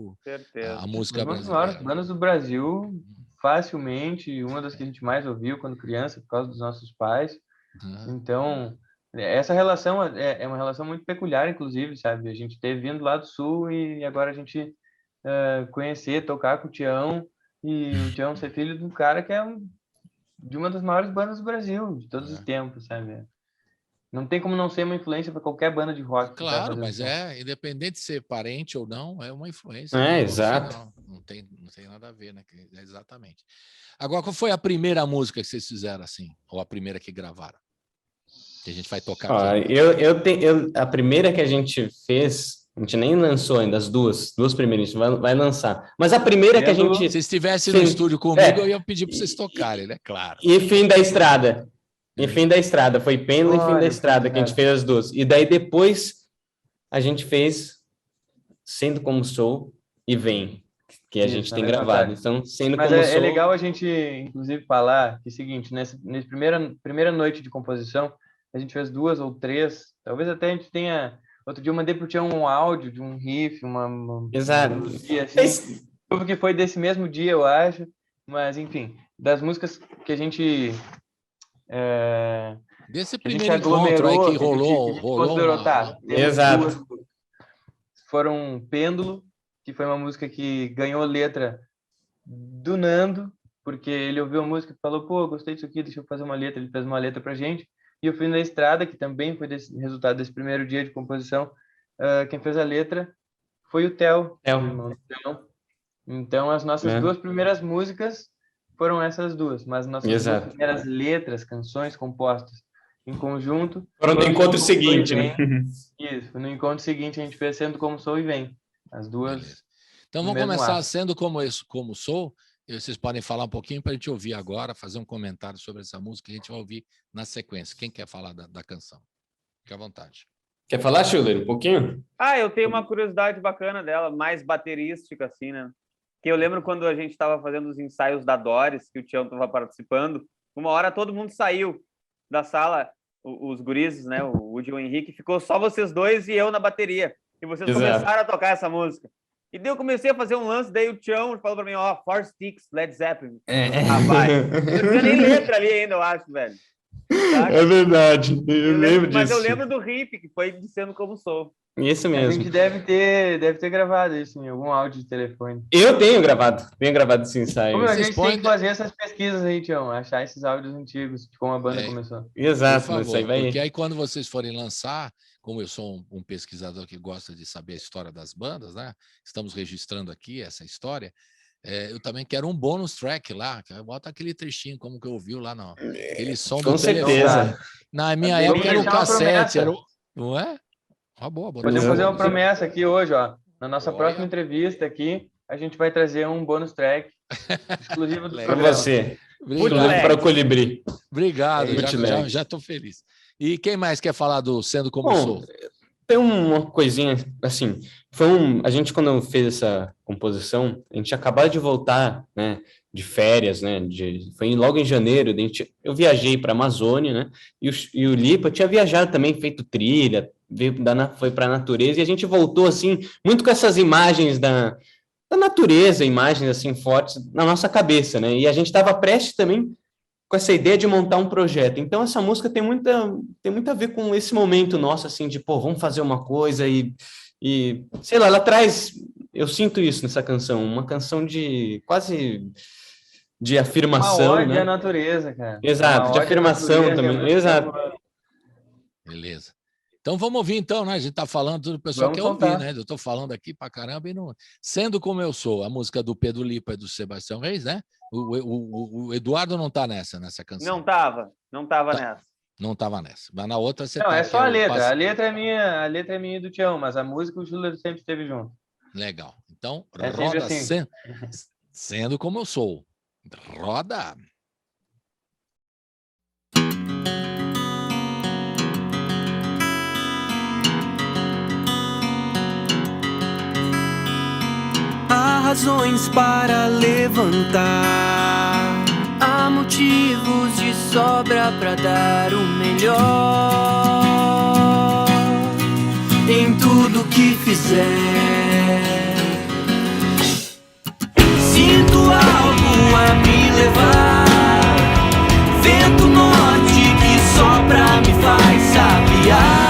a música brasileira. As bandas do Brasil, facilmente, uma das que a gente mais ouviu quando criança, por causa dos nossos pais. Então, essa relação é uma relação muito peculiar, inclusive, sabe? A gente ter vindo lá do Sul e agora a gente conhecer, tocar com o Tião, e o Tião ser filho de um cara que é de uma das maiores bandas do Brasil, de todos os tempos, sabe? Não tem como não ser uma influência para qualquer banda de rock. Claro, mas independente de ser parente ou não, é uma influência. Exato. Não tem nada a ver, né? Exatamente. Agora, qual foi a primeira música que vocês fizeram assim? Ou a primeira que gravaram? Que a gente vai tocar. A primeira que a gente fez, a gente nem lançou ainda, as duas primeiras, a gente vai lançar. Mas a primeira que a gente... Se estivesse no estúdio comigo, eu ia pedir para vocês tocarem, né? Claro. E Fim da Estrada. E Fim da Estrada. Foi Pêndulo e Fim da Estrada que a gente fez as duas. E daí depois a gente fez Sendo Como Sou e Vem, que a gente tem gravado. Então, Sendo Como Sou... É legal a gente, inclusive, falar que é o seguinte, nessa primeira noite de composição, a gente fez 2 ou 3, talvez até a gente tenha... Outro dia eu mandei pro Tião um áudio de um riff, Exato. Assim, porque foi desse mesmo dia, eu acho. Mas, enfim, das músicas que a gente... Desse primeiro encontro aí que rolou Exato. Foram Pêndulo, que foi uma música que ganhou letra do Nando, porque ele ouviu a música e falou, pô, gostei disso aqui, deixa eu fazer uma letra. Ele fez uma letra pra gente. E o Fim da Estrada, que também foi resultado desse primeiro dia de composição, quem fez a letra foi o Theo. Então, as nossas 2 primeiras músicas foram essas 2, mas nossas 2 primeiras letras, canções compostas em conjunto... Foram no encontro seguinte, né? Isso, no encontro seguinte a gente fez Sendo Como Sou e Vem. As duas... Beleza. Então vamos começar Sendo Como Sou. Vocês podem falar um pouquinho para a gente ouvir agora, fazer um comentário sobre essa música, a gente vai ouvir na sequência. Quem quer falar da canção? Fique à vontade. Quer falar, Schuller, um pouquinho? Eu tenho uma curiosidade bacana dela, mais baterística, assim, né? que eu lembro quando a gente estava fazendo os ensaios da Doris, que o Tião estava participando, uma hora todo mundo saiu da sala, os gurizes, né, o Woody e o Henrique, ficou só vocês dois e eu na bateria. E vocês começaram a tocar essa música. E daí eu comecei a fazer um lance, daí o Tião falou pra mim, Four Sticks, Led Zeppelin. Rapaz, eu não tinha nem letra ali ainda, eu acho, velho. Saca? É verdade, eu lembro disso. Mas eu lembro do riff, que foi de Sendo Como Sou. Isso mesmo. A gente deve ter gravado isso em algum áudio de telefone. Eu tenho gravado esse ensaio. A gente tem que fazer essas pesquisas aí, Tião, achar esses áudios antigos, de como a banda começou. Exato, favor, isso aí vai. Porque aí quando vocês forem lançar, como eu sou um pesquisador que gosta de saber a história das bandas, né? Estamos registrando aqui essa história. Eu também quero um bônus track lá, bota aquele trechinho, como que eu ouvi lá, não. Aquele som do certeza. telefone. Na minha época era o cassete, não é? Boa. Podemos fazer uma promessa aqui hoje, ó. Na nossa próxima entrevista aqui, a gente vai trazer um bônus track exclusivo do programa. Para você. Exclusivo para o Colibri. Obrigado, já estou feliz. E quem mais quer falar do Sendo Como Sou? Tem uma coisinha, assim, a gente quando fez essa composição, a gente acabou de voltar, né, de férias, né, foi logo em janeiro, eu viajei para a Amazônia, né, e o Lipa tinha viajado também, feito trilha, foi para a natureza, e a gente voltou, assim, muito com essas imagens da natureza, imagens, assim, fortes na nossa cabeça, né, e a gente estava prestes também com essa ideia de montar um projeto. Então, essa música tem muito a ver com esse momento nosso, assim, de, vamos fazer uma coisa e sei lá, ela traz, eu sinto isso nessa canção, uma canção de quase de afirmação, uma ode, né? à natureza, cara. Exato, de afirmação também, exato. Beleza. Então vamos ouvir então, né? A gente tá falando, tudo o pessoal quer ouvir, né? Eu tô falando aqui pra caramba e não... Sendo Como Eu Sou, a música do Pedro Lipa e do Sebastião Reis, né? O Eduardo não tá nessa canção. Não tava nessa. Não tava nessa. Mas na outra você não, é só a letra. A letra é minha e do Tião, mas a música o Schuller sempre esteve junto. Legal. Então, roda assim. Sendo Como Eu Sou. Roda. Há razões para levantar, há motivos de sobra para dar o melhor em tudo que fizer. Sinto algo a me levar, vento norte que sopra me faz sabiar.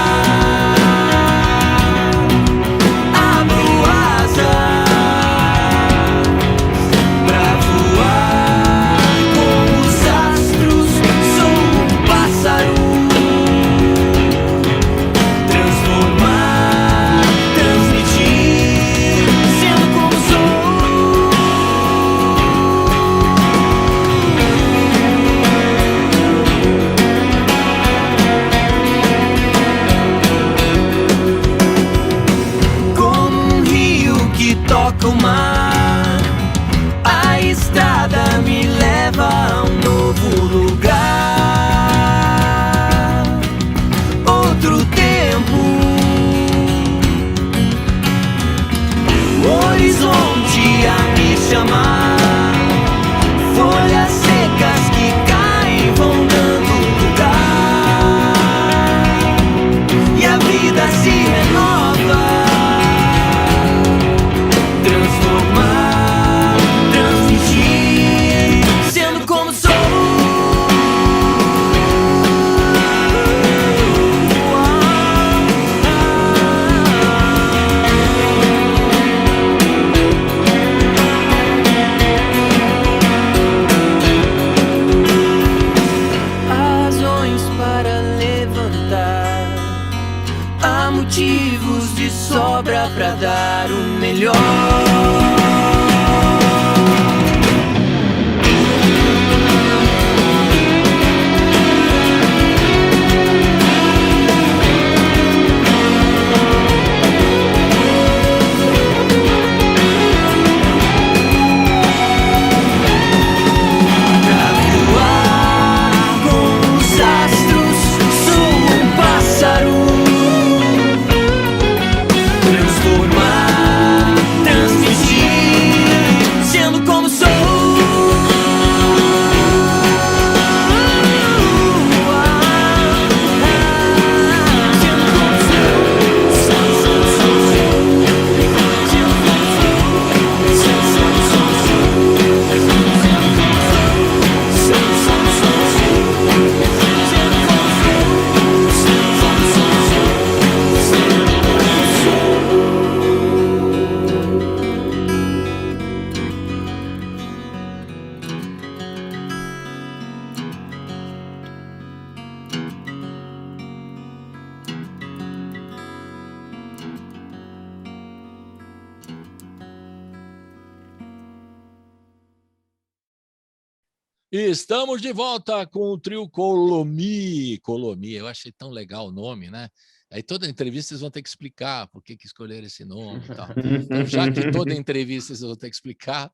Estamos de volta com o trio Colomi. Colomi, eu achei tão legal o nome, né? Aí toda entrevista vocês vão ter que explicar por que escolheram esse nome e tal. Então, já que toda entrevista vocês vão ter que explicar,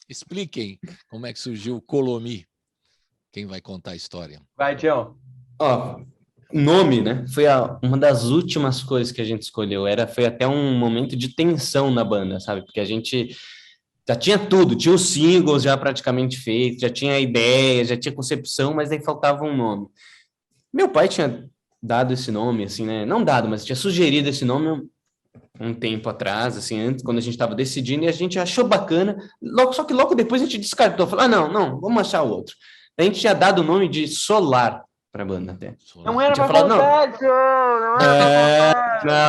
expliquem como é que surgiu o Colomi. Quem vai contar a história? Vai, Tião. Nome, né? Foi uma das últimas coisas que a gente escolheu. Foi até um momento de tensão na banda, sabe? Porque a gente já tinha tudo, tinha os singles já praticamente feitos, já tinha a ideia, já tinha concepção, mas aí faltava um nome. Meu pai tinha dado esse nome, assim, né? Não dado, mas tinha sugerido esse nome um tempo atrás, assim, antes, quando a gente estava decidindo, e a gente achou bacana, só que logo depois a gente descartou, falou, não, vamos achar outro. A gente tinha dado o nome de Solar para a banda até. Não era para faltar,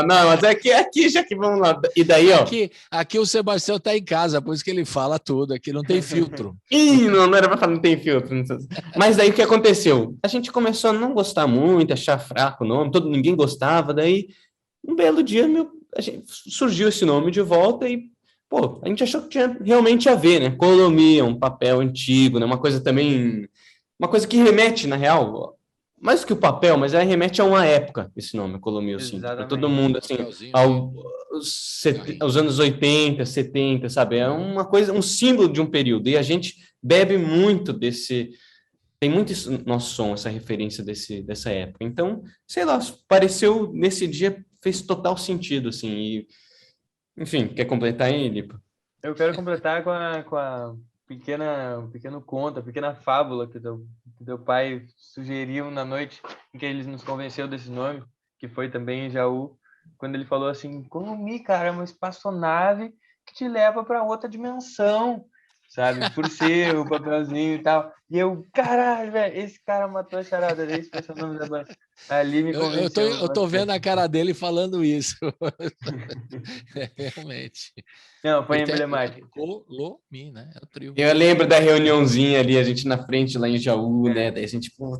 não, mas aqui já que vamos lá. E daí, ó. Aqui o Sebastião tá em casa, por isso que ele fala tudo, aqui não tem filtro. Não era para falar, não tem filtro. Mas daí o que aconteceu? A gente começou a não gostar muito, achar fraco o nome, ninguém gostava, daí um belo dia surgiu esse nome de volta e, pô, a gente achou que tinha realmente a ver, né? Colomi, um papel antigo, né? Uma coisa que remete, na real, mais que o papel, mas remete a uma época, esse nome, Colomi, assim, para todo mundo, assim, aos anos 80, 70, sabe? É uma coisa, um símbolo de um período, e a gente bebe muito tem muito nosso som, essa referência dessa época. Então, sei lá, pareceu, nesse dia, fez total sentido, assim, e, enfim, quer completar aí, Lipa? Eu quero completar com a pequeno conto, a pequena fábula que teu pai sugeriu na noite em que ele nos convenceu desse nome, que foi também em Jaú, quando ele falou assim, Colomi, cara, é uma espaçonave que te leva para outra dimensão, sabe? Por ser o papelzinho e tal. E eu, caralho, velho, esse cara matou a charada, esse foi o nome da banda. Ali me convenceu. Eu tô vendo a cara dele falando isso. Realmente. Não, foi emblemático. Colomi, né? É o trio. Eu lembro da reuniãozinha ali, a gente na frente lá em Jaú, né? Daí a gente, pô,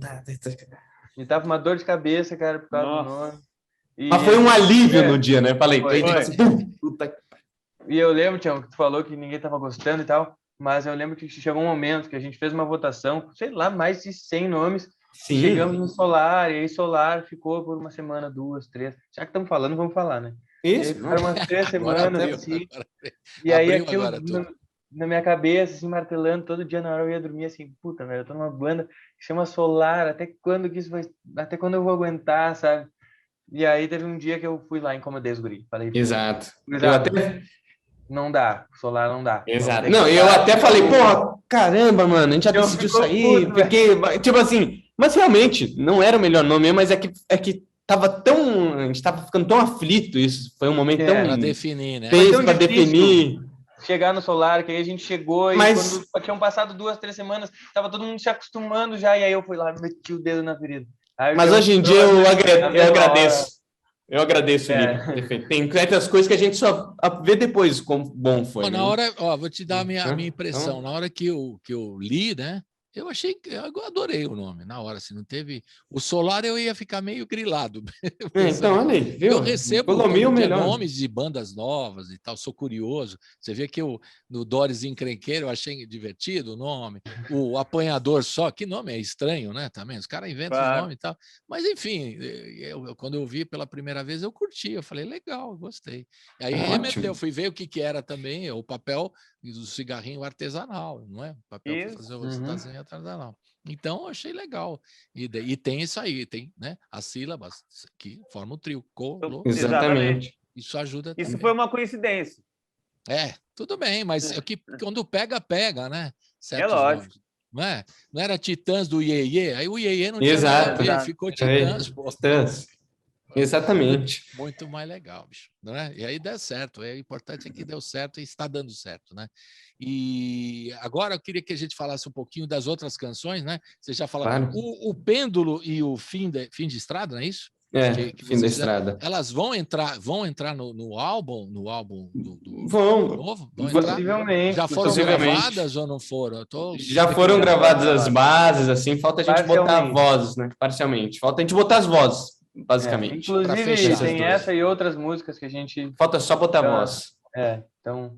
E tava uma dor de cabeça, cara, por causa do nome. Mas foi um alívio no dia, né? Eu falei, puta. E eu lembro, Tião, que tu falou que ninguém tava gostando e tal, mas eu lembro que chegou um momento que a gente fez uma votação, sei lá, mais de 100 nomes. Sim. Chegamos no Solar, e aí Solar ficou por uma semana, 2, 3. Já que estamos falando, vamos falar, né? Isso. Foram umas 3 semanas, assim. E aí aquilo na minha cabeça, assim, martelando, todo dia na hora eu ia dormir, assim, puta, velho, eu tô numa banda que chama Solar, até quando eu vou aguentar, sabe? E aí teve um dia que eu fui lá e incomodei os guri. Falei, exato. Não dá, Solar não dá. Exato. Não, eu até falei, porra, caramba, mano, a gente já decidiu sair, porque, tipo assim, mas realmente, não era o melhor nome, mas é que a gente tava ficando tão aflito, isso foi um momento tão... Pra definir, né? Pra definir. Chegar no Solar, que aí a gente chegou e quando tinham passado 2, 3 semanas, tava todo mundo se acostumando já, e aí eu fui lá e meti o dedo na ferida. Mas hoje em dia eu agradeço. Eu agradeço, Lipa. Tem certas coisas que a gente só vê depois como bom foi. Na hora, vou te dar a minha impressão. Na hora que eu li, né? Eu adorei o nome na hora, assim, não teve... O Solar eu ia ficar meio grilado. Então, olha aí, viu? Eu recebo nomes de bandas novas e tal, sou curioso. Você vê que no Doris Encrenqueiro eu achei divertido o nome. O Apanhador Só, que nome é estranho, né? Também, os caras inventam os nomes e tal. Mas, enfim, quando eu vi pela primeira vez, eu curti. Eu falei, legal, gostei. E aí remeteu, fui ver o que era também o papel do cigarrinho artesanal, não é? Papel para fazer o cigarrinho artesanal. Então, eu achei legal. E tem isso aí, tem, né? As sílabas que formam o trio. Exatamente. Isso ajuda Isso também. foi uma coincidência. Tudo bem, mas quando pega, né? É lógico. Nomes, não era Titãs do Iê, aí o Iê não tinha nada a ver, ficou Titãs. Titãs. Exatamente. Muito mais legal, bicho. Né? E aí deu certo. O importante é que deu certo e está dando certo, né? E agora eu queria que a gente falasse um pouquinho das outras canções, né? Você já falou o Pêndulo e o Fim de Estrada, não é isso? Que Fim da Estrada. Elas vão entrar no álbum do novo? Possivelmente. Já foram gravadas ou não foram? Já foram gravadas as bases, assim, falta a gente botar vozes, né? Parcialmente. Falta a gente botar as vozes, basicamente. Inclusive, tem essa e outras músicas que a gente... Falta só botar voz. Então,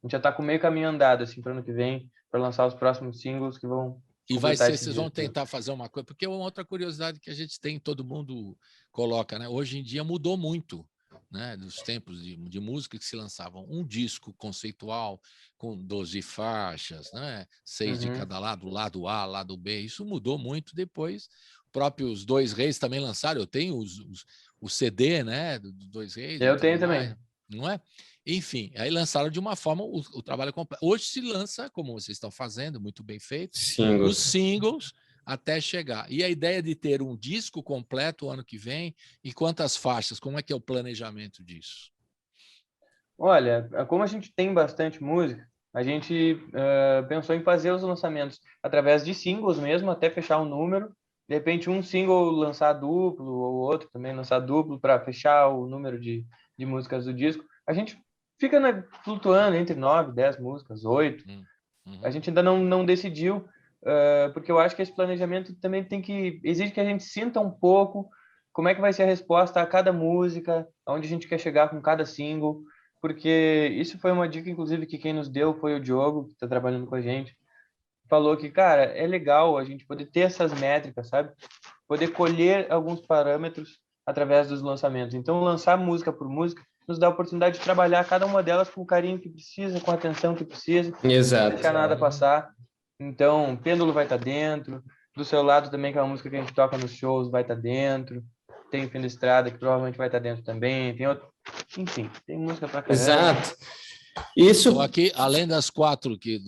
a gente já tá com meio caminho andado, assim, para ano que vem, para lançar os próximos singles que vão E vai completar ser, esse vocês vão disco. tentar fazer uma coisa, porque é uma outra curiosidade que a gente tem, todo mundo coloca, né? Hoje em dia mudou muito, né? Dos tempos de música que se lançavam um disco conceitual com 12 faixas, né? 6 de cada lado A, lado B. Isso mudou muito depois. Próprios Dois Reis também lançaram. Eu tenho o CD, né? Dos Dois Reis. Eu tenho também. Não é? Enfim, aí lançaram de uma forma o trabalho completo. Hoje se lança, como vocês estão fazendo, muito bem feito, os singles até chegar. E a ideia de ter um disco completo o ano que vem, e quantas faixas? Como é que é o planejamento disso? Olha, como a gente tem bastante música, a gente pensou em fazer os lançamentos através de singles mesmo, até fechar um número. De repente, um single lançar duplo, ou outro também lançar duplo, para fechar o número de músicas do disco. A gente fica flutuando entre 9, 10 músicas, 8. A gente ainda não decidiu, porque eu acho que esse planejamento também exige que a gente sinta um pouco como é que vai ser a resposta a cada música, aonde a gente quer chegar com cada single, porque isso foi uma dica, inclusive, que quem nos deu foi o Diogo, que está trabalhando com a gente. Falou que, cara, é legal a gente poder ter essas métricas, sabe? Poder colher alguns parâmetros através dos lançamentos. Então, lançar música por música nos dá a oportunidade de trabalhar cada uma delas com o carinho que precisa, com a atenção que precisa. Exato. Não deixar nada passar. Então, Pêndulo vai estar dentro. Do Seu Lado também, que é uma música que a gente toca nos shows, vai estar dentro. Tem Fim da Estrada, que provavelmente vai estar dentro também. Tem outro... Enfim, tem música pra caramba. Exato. Isso. Então, aqui, além das 4 que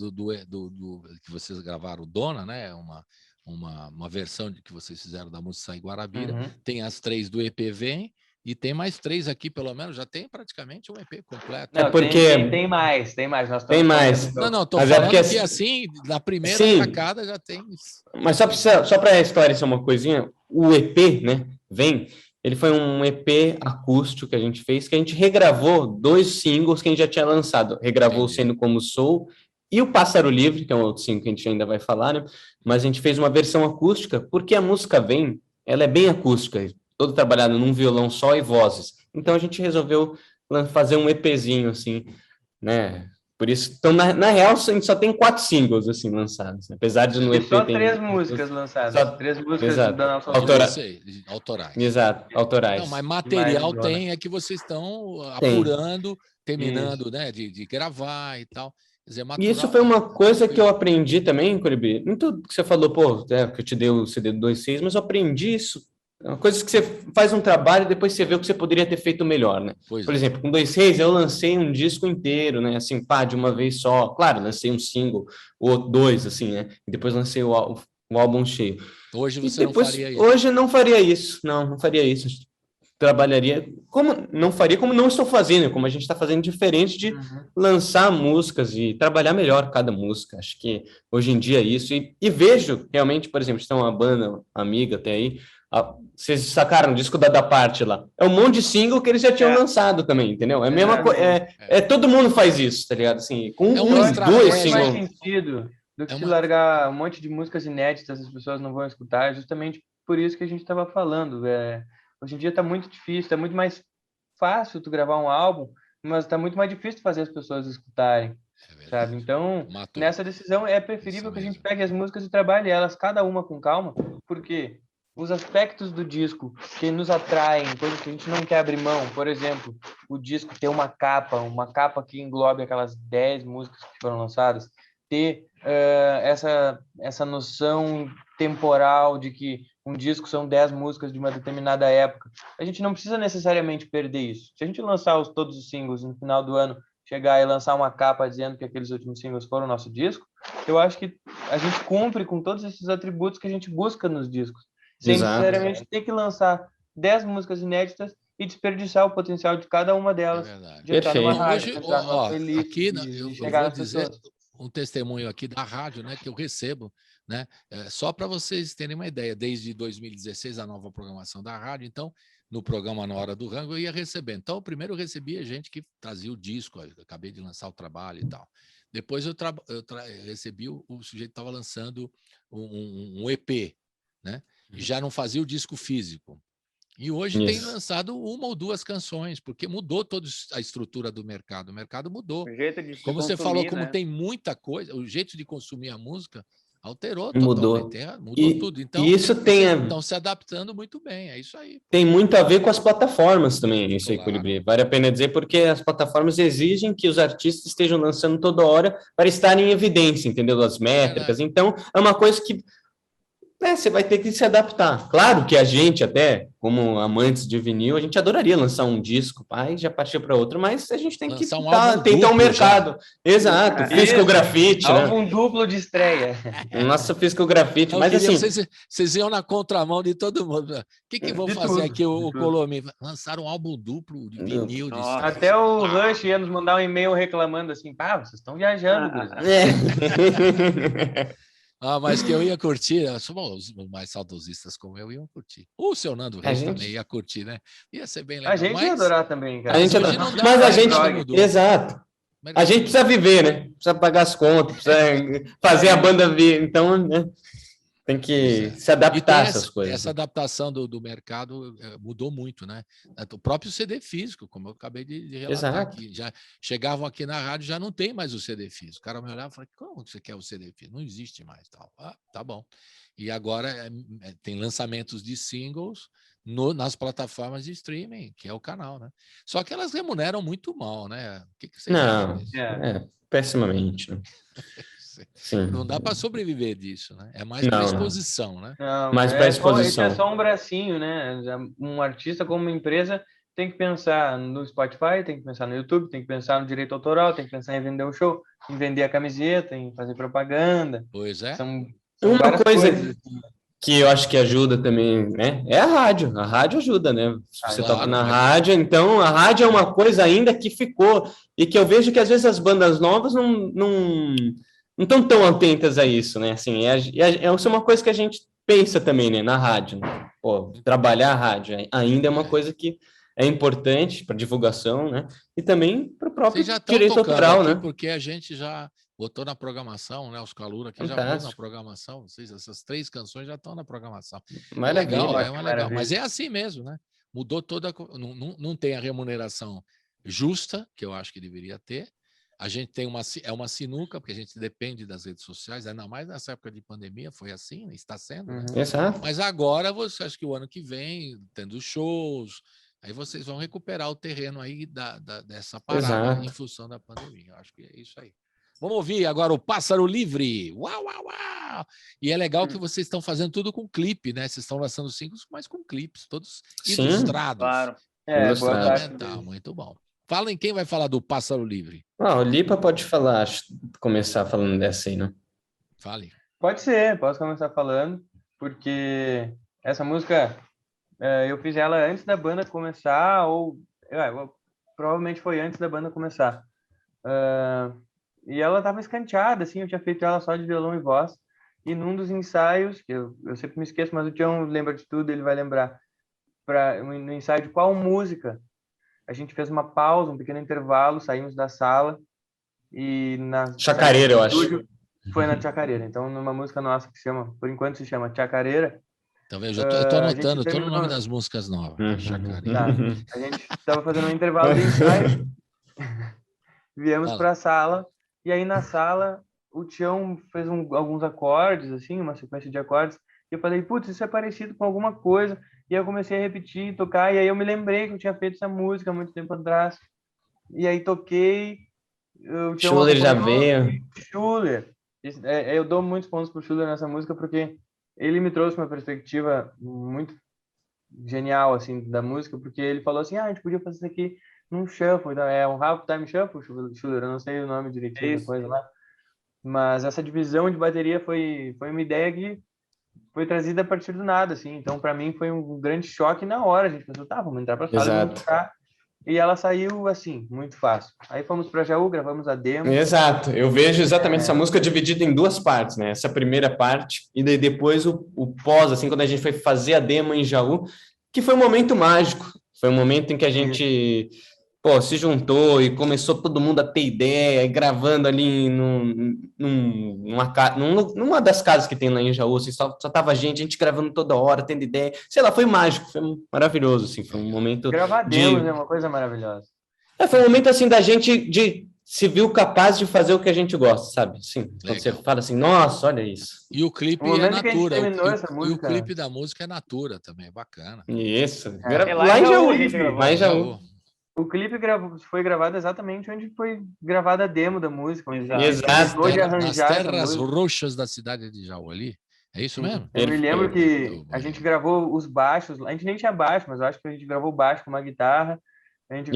vocês gravaram, Dona, né? Uma versão que vocês fizeram da música Sai Guarabira, tem as 3 do EP Vem, e tem mais 3 aqui, pelo menos, já tem praticamente um EP completo. Não, tem mais. Nós tem mais. Não, tô falando que assim, na primeira tacada já tem isso. Mas só para esclarecer uma coisinha, o EP, né, Vem, ele foi um EP acústico que a gente fez, que a gente regravou 2 singles que a gente já tinha lançado. Regravou Sendo Como Sou e o Pássaro Livre, que é um outro single que a gente ainda vai falar, né? Mas a gente fez uma versão acústica, porque a música Vem, ela é bem acústica, todo trabalhado num violão só e vozes. Então a gente resolveu fazer um EPzinho, assim, né? Por isso, então, na real, a gente só tem 4 singles, assim, lançados. Apesar de no EP só tem... 3 músicas lançadas. Só 3 músicas da nossa autorais. Exato, autorais. Não, mas material tem, é que vocês estão apurando, terminando, né, de gravar e tal. Quer dizer, e isso foi uma coisa que eu aprendi também, Colibri. Não tudo que você falou, que eu te dei o CD do 2.6, mas eu aprendi isso. É uma coisa que você faz um trabalho e depois você vê o que você poderia ter feito melhor, né? Por exemplo, com 2.6 eu lancei um disco inteiro, né? Assim, de uma vez só. Claro, lancei um single, ou 2, assim, né? E depois lancei o álbum cheio. Hoje você não faria isso? Hoje não faria isso. Não faria isso. Trabalharia como não estou fazendo, como a gente está fazendo, diferente de lançar músicas e trabalhar melhor cada música. Acho que hoje em dia é isso. E vejo realmente, por exemplo, tem uma banda amiga até aí. Vocês sacaram o disco da Parte lá? É um monte de single que eles já tinham lançado também, entendeu? É a mesma coisa. Todo mundo faz isso, tá ligado? Assim, com 2 singles. Mais sentido do que se largar um monte de músicas inéditas, as pessoas não vão escutar. É justamente por isso que a gente estava falando. Hoje em dia está muito difícil, está muito mais fácil tu gravar um álbum, mas está muito mais difícil fazer as pessoas escutarem, sabe? Então, nessa decisão é preferível que a gente pegue as músicas e trabalhe elas cada uma com calma, porque os aspectos do disco que nos atraem, coisas que a gente não quer abrir mão, por exemplo, o disco ter uma capa que englobe aquelas 10 músicas que foram lançadas, ter essa noção temporal de que um disco são 10 músicas de uma determinada época. A gente não precisa necessariamente perder isso. Se a gente lançar todos os singles no final do ano, chegar e lançar uma capa dizendo que aqueles últimos singles foram o nosso disco, eu acho que a gente cumpre com todos esses atributos que a gente busca nos discos. Sem necessariamente ter que lançar 10 músicas inéditas e desperdiçar o potencial de cada uma delas. De entrar numa rádio, aqui, eu vou dizer um testemunho aqui da rádio, né, que eu recebo, né, só para vocês terem uma ideia, desde 2016 a nova programação da rádio, então, no programa Na Hora do Rango, eu ia recebendo. Então, primeiro eu recebia gente que trazia o disco, eu acabei de lançar o trabalho e tal. Depois eu recebi o sujeito que estava lançando um EP, né, e já não fazia o disco físico. E hoje tem lançado 1 ou 2 canções, porque mudou toda a estrutura do mercado. O mercado mudou. O jeito de como você falou, como tem muita coisa, o jeito de consumir a música Alterou Mudou. totalmente, mudou tudo. Então, e isso estão se adaptando muito bem, é isso aí. Tem muito a ver com as plataformas também, isso aí, Claro. Colibri. Vale a pena dizer, porque as plataformas exigem que os artistas estejam lançando toda hora para estarem em evidência, entendeu? As métricas. Então, é uma coisa que você vai ter que se adaptar. Claro que a gente, até como amantes de vinil, a gente adoraria lançar um disco, pai, já partiu para outro, mas a gente tem que tentar um mercado. Exato, Physical Graffiti, né? Álbum duplo de estreia. Nossa, Physical Graffiti, mas assim... Vocês iam na contramão de todo mundo. O que vão fazer aqui, o Colomi? Lançaram um álbum duplo de vinil. Até o Rush ia nos mandar um e-mail reclamando assim, vocês estão viajando. Mas que eu ia curtir, os mais saudosistas como eu iam curtir. O seu Nando Reis também ia curtir, né? Ia ser bem legal. A gente ia adorar também, cara. Mas a gente... Exato. A gente precisa viver, né? Precisa pagar as contas, precisa fazer a banda vir. Então, né? Tem que se adaptar a essas coisas. Essa adaptação do mercado mudou muito, né? O próprio CD físico, como eu acabei de relatar aqui. Já chegavam aqui na rádio, já não tem mais o CD físico. O cara me olhava e falava, como você quer o CD físico? Não existe mais. Tal. Tá bom. E agora tem lançamentos de singles nas plataformas de streaming, que é o canal, né? Só que elas remuneram muito mal, né? O que vocês acham disso? Pessimamente. Né? Sim. Não dá para sobreviver disso, né? É mais para exposição, né? Mais para exposição. Isso é só um bracinho, né? Um artista como uma empresa tem que pensar no Spotify, tem que pensar no YouTube, tem que pensar no direito autoral, tem que pensar em vender um show, em vender a camiseta, em fazer propaganda. Pois é. São uma coisa que eu acho que ajuda também, né? É a rádio. A rádio ajuda, né? Se você toca na rádio, então a rádio é uma coisa ainda que ficou e que eu vejo que às vezes as bandas novas não estão tão atentas a isso, né? Assim, é uma coisa que a gente pensa também, né? Na rádio. Né? Pô, trabalhar a rádio ainda é uma coisa que é importante para divulgação, né? E também para o próprio direito autoral, né? Porque a gente já botou na programação, né? Os Calura aqui já botou na programação. Essas 3 canções já estão na programação. Legal. Mas é assim mesmo, né? Mudou toda... Não tem a remuneração justa, que eu acho que deveria ter. A gente tem uma sinuca, porque a gente depende das redes sociais, ainda mais nessa época de pandemia, foi assim, né? Está sendo. Né? Exato. Mas agora, você acha que o ano que vem, tendo shows, aí vocês vão recuperar o terreno aí dessa parada em função da pandemia. Eu acho que é isso aí. Vamos ouvir agora o Pássaro Livre. Uau, uau, uau! E é legal que vocês estão fazendo tudo com clipe, né? Vocês estão lançando singles, mas com clipes, todos ilustrados. Claro. Fundamental, muito bom. Falem quem vai falar do Pássaro Livre. O Lipa pode começar falando dessa aí, né? Fale. Pode ser, posso começar falando, porque essa música eu fiz ela antes da banda começar, provavelmente foi antes da banda começar. E ela estava escanteada, assim, eu tinha feito ela só de violão e voz, e num dos ensaios, que eu sempre me esqueço, mas o Tião lembra de tudo, ele vai lembrar, no ensaio de qual música, a gente fez uma pausa, um pequeno intervalo, saímos da sala e na Chacareira, eu acho. Foi na Chacareira. Então, numa música nossa que por enquanto se chama Chacareira. Então, veja, eu tô anotando todo o nome das músicas novas. Chacareira. Tá. A gente estava fazendo um intervalo de ensaio, viemos para a sala e aí na sala o Tião fez alguns acordes, assim, uma sequência de acordes. E eu falei, putz, isso é parecido com alguma coisa. E eu comecei a repetir, tocar, e aí eu me lembrei que eu tinha feito essa música há muito tempo atrás. E aí toquei. Schuller já veio. Schuller. Eu dou muitos pontos pro Schuller nessa música, porque ele me trouxe uma perspectiva muito genial, assim, da música, porque ele falou assim, a gente podia fazer isso aqui num shuffle. Então, é um half-time shuffle, Schuller, eu não sei o nome direitinho da coisa lá. Mas essa divisão de bateria foi uma ideia que foi trazida a partir do nada, assim. Então, para mim, foi um grande choque na hora. A gente pensou, vamos entrar para a sala, vamos tocar. E ela saiu, assim, muito fácil. Aí fomos para Jaú, gravamos a demo. Exato. Eu vejo exatamente essa música dividida em 2 partes, né? Essa primeira parte e daí depois o pós, assim, quando a gente foi fazer a demo em Jaú, que foi um momento mágico. Foi um momento em que a gente... se juntou e começou todo mundo a ter ideia, gravando ali numa das casas que tem lá em Jaú, assim, só tava a gente gravando toda hora, tendo ideia, sei lá, foi mágico, foi maravilhoso, assim, foi um momento... Gravar demos é uma coisa maravilhosa. Foi um momento, assim, da gente de se viu capaz de fazer o que a gente gosta, sabe? Sim, quando você fala assim, nossa, olha isso. E o clipe é Natura. E o clipe da música é Natura também, bacana. Isso. Lá em Jaú, lá em Jaú. O clipe foi gravado exatamente onde foi gravada a demo da música. Exato. Nas terras roxas da cidade de Jaú ali. É isso mesmo? Eu me lembro que a gente gravou os baixos, a gente nem tinha baixo, mas eu acho que a gente gravou baixo com uma guitarra. A gente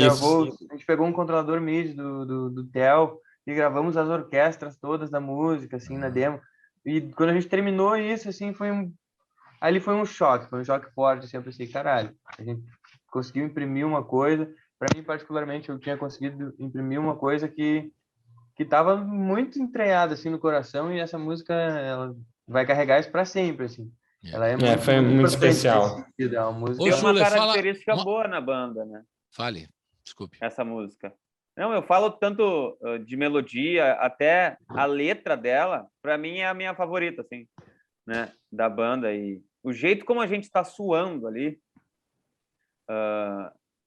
pegou um controlador MIDI do Theo e gravamos as orquestras todas da música, assim, na demo. E quando a gente terminou isso, assim, ali foi um choque forte, assim, eu pensei, caralho, a gente conseguiu imprimir uma coisa. Para mim, particularmente, eu tinha conseguido imprimir uma coisa que estava muito entranhada, assim, no coração, e essa música, ela vai carregar isso para sempre, assim. Ela foi muito especial. É uma música... Tem uma característica boa na banda, né? Fale, desculpe. Essa música. Não, eu falo tanto de melodia, até a letra dela, para mim é a minha favorita, assim, né, da banda. E o jeito como a gente está suando ali,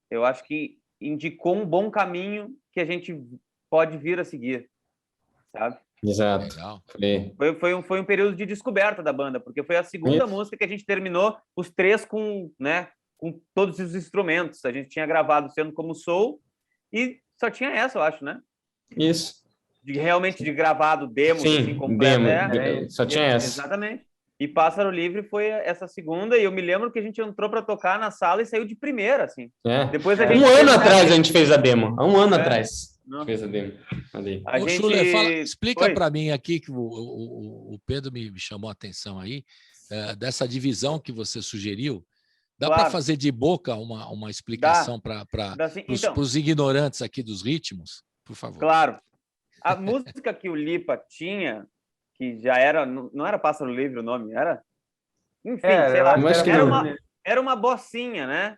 eu acho que indicou um bom caminho que a gente pode vir a seguir, sabe? Exato. Foi um período de descoberta da banda, porque foi a segunda música que a gente terminou os três com todos os instrumentos. A gente tinha gravado sendo como soul e só tinha essa, eu acho, né? Isso. Realmente de gravado, demo, sim, assim, completo. Só tinha essa. Exatamente. E Pássaro Livre foi essa segunda, e eu me lembro que a gente entrou para tocar na sala e saiu de primeira, assim. Depois a gente atrás a gente fez a demo. Há um ano atrás. Fez a demo. Schuller, explica para mim aqui, que o Pedro me chamou a atenção aí, dessa divisão que você sugeriu. Dá para fazer de boca uma explicação para os ignorantes aqui dos ritmos, por favor? Claro. A música que o Lipa tinha, que já era... Não era Pássaro Livre o nome, era? Enfim, sei lá. Era uma bocinha, né?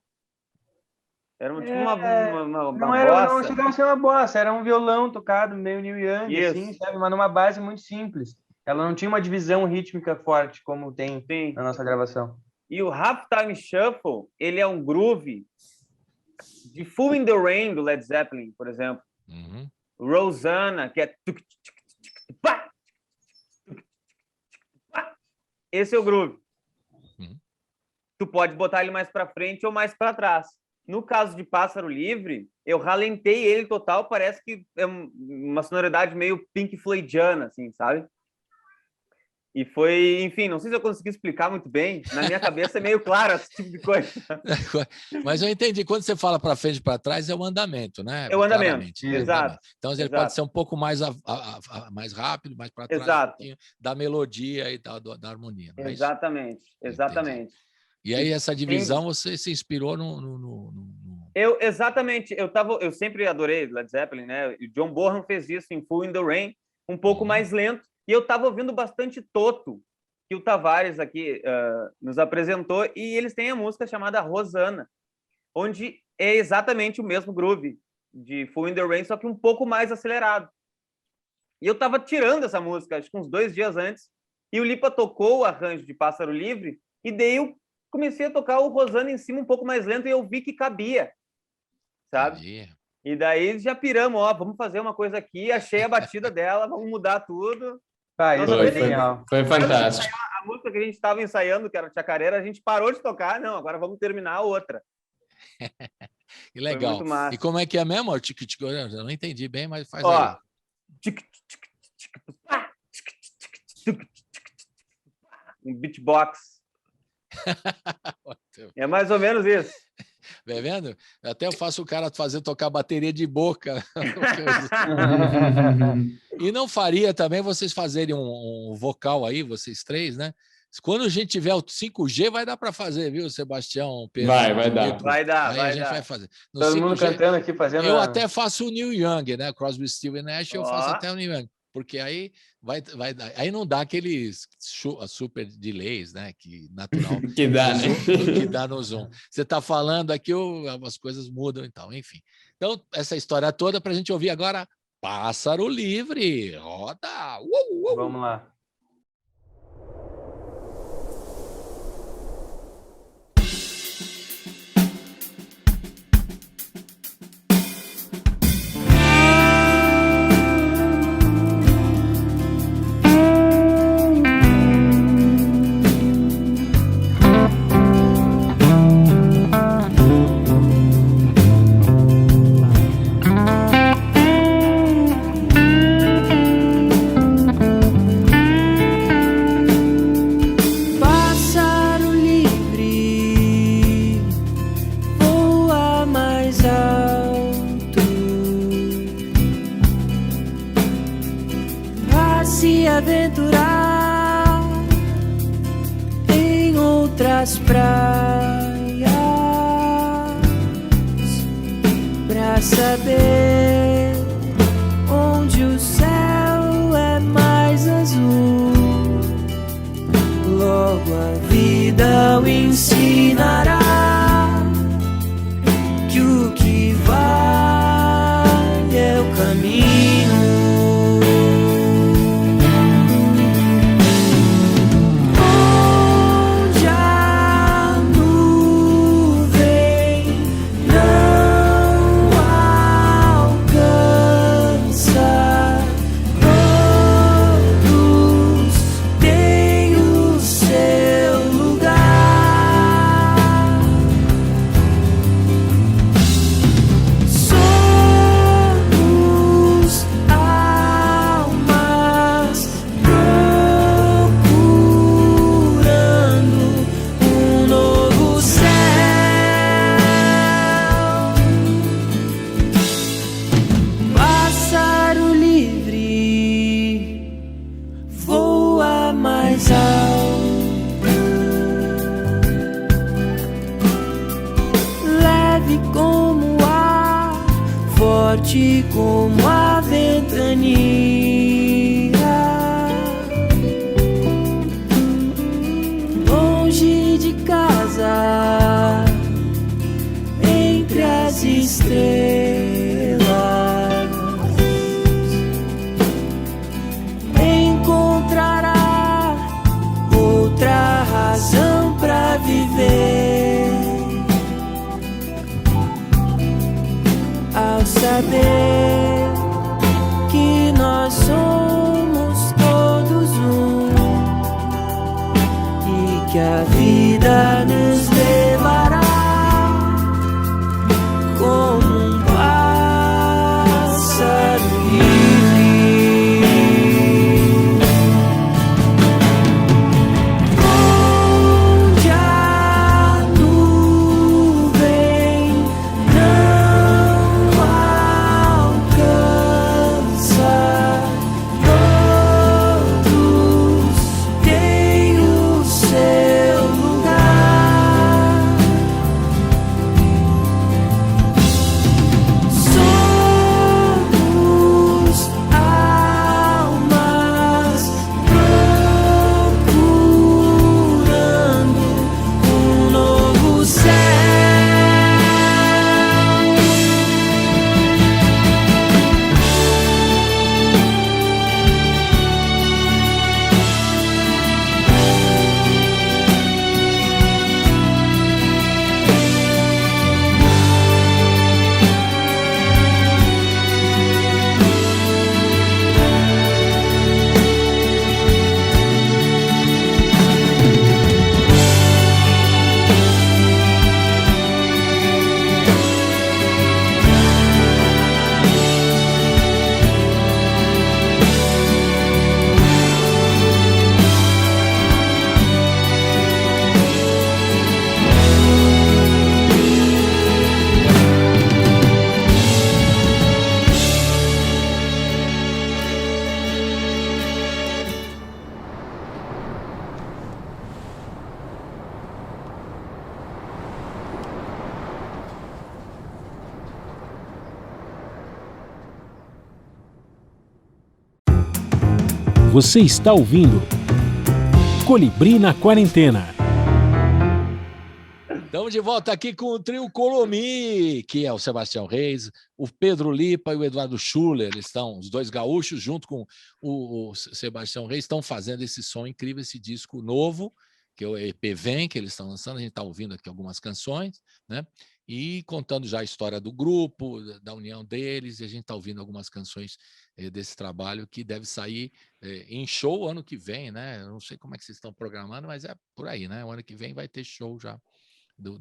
Era uma bossa. Não chegava a ser uma bossa, era um violão tocado meio Neil Young, assim, sabe? Mas numa base muito simples. Ela não tinha uma divisão rítmica forte, como tem na nossa gravação. E o Halftime Shuffle, ele é um groove de Full in the Rain, do Led Zeppelin, por exemplo. Rosanna, que é... Esse é o groove. Tu pode botar ele mais para frente ou mais para trás. No caso de Pássaro Livre, eu ralentei ele total, parece que é uma sonoridade meio Pink Floydiana, assim, sabe? E foi, enfim, não sei se eu consegui explicar muito bem. Na minha cabeça é meio claro esse tipo de coisa. Mas eu entendi. Quando você fala para frente e para trás, é o andamento, né? É o andamento, exato. Então, ele pode ser um pouco mais rápido, mais para trás, exato. Um pouquinho da melodia e da harmonia. Não é exatamente, isso? exatamente. Entendi. E aí, essa divisão, você se inspirou Exatamente. Eu sempre adorei Led Zeppelin, né? O John Bonham fez isso em Full in the Rain, um pouco mais lento. E eu estava ouvindo bastante Toto, que o Tavares aqui nos apresentou, e eles têm a música chamada Rosanna, onde é exatamente o mesmo groove de Full in the Rain, só que um pouco mais acelerado. E eu estava tirando essa música, acho que uns 2 dias antes, e o Lipa tocou o arranjo de Pássaro Livre, e daí eu comecei a tocar o Rosanna em cima um pouco mais lento, e eu vi que cabia, sabe? Cabia. E daí já piramos, vamos fazer uma coisa aqui, achei a batida dela, vamos mudar tudo. Foi fantástico. A música que a gente estava ensaiando, que era Chacareira, a gente parou de tocar. Não, agora vamos terminar a outra. Que legal. E como é que é mesmo? Eu não entendi bem, mas faz aí. Um beatbox. É mais ou menos isso. Tá vendo? Até eu faço o cara tocar bateria de boca. E não faria também vocês fazerem um vocal aí, vocês três, né? Quando a gente tiver o 5G, vai dar para fazer, viu, Sebastião? Pedro, vai dar. Vai dar, aí vai a gente dar. vai fazer. No Todo 5G, mundo cantando aqui, fazendo... Eu até faço o Neil Young, né? Crosby, Stills Nash, eu faço até o Neil Young. Porque aí aí não dá aqueles super delays, né? Que natural que dá, né? Que dá no Zoom. Você está falando aqui, as coisas mudam e tal, enfim. Então, essa história toda para a gente ouvir agora Pássaro Livre. Roda! Vamos lá. outras praias pra saber onde o céu é mais azul. Logo a vida o ensinará que o que vale é o caminho. Onde a nuvem não alcança, todos têm o seu lugar. Somos almas procurando um novo céu. Pássaro livre voa mais alto, leve como o ar, forte como a ventania. Longe de casa, entre as estrelas, encontrará outra razão pra viver. Ao saber que nós somos todos um e que a vida nos levará como um pássaro livre. Onde a nuvem não alcança, todos têm o seu lugar. Somos almas procurando um novo céu. Você está ouvindo Colibri na Quarentena. Estamos de volta aqui com o trio Colomi, que é o Sebastião Reis, o Pedro Lipa e o Eduardo Schuller. Eles estão, os dois gaúchos, junto com o Sebastião Reis, estão fazendo esse som incrível, esse disco novo, que é o EP Vem, que eles estão lançando. A gente está ouvindo aqui algumas canções, né? E contando já a história do grupo, da união deles, e a gente está ouvindo algumas canções desse trabalho que deve sair em show ano que vem, né? Eu não sei como é que vocês estão programando, mas é por aí, né? O ano que vem vai ter show já.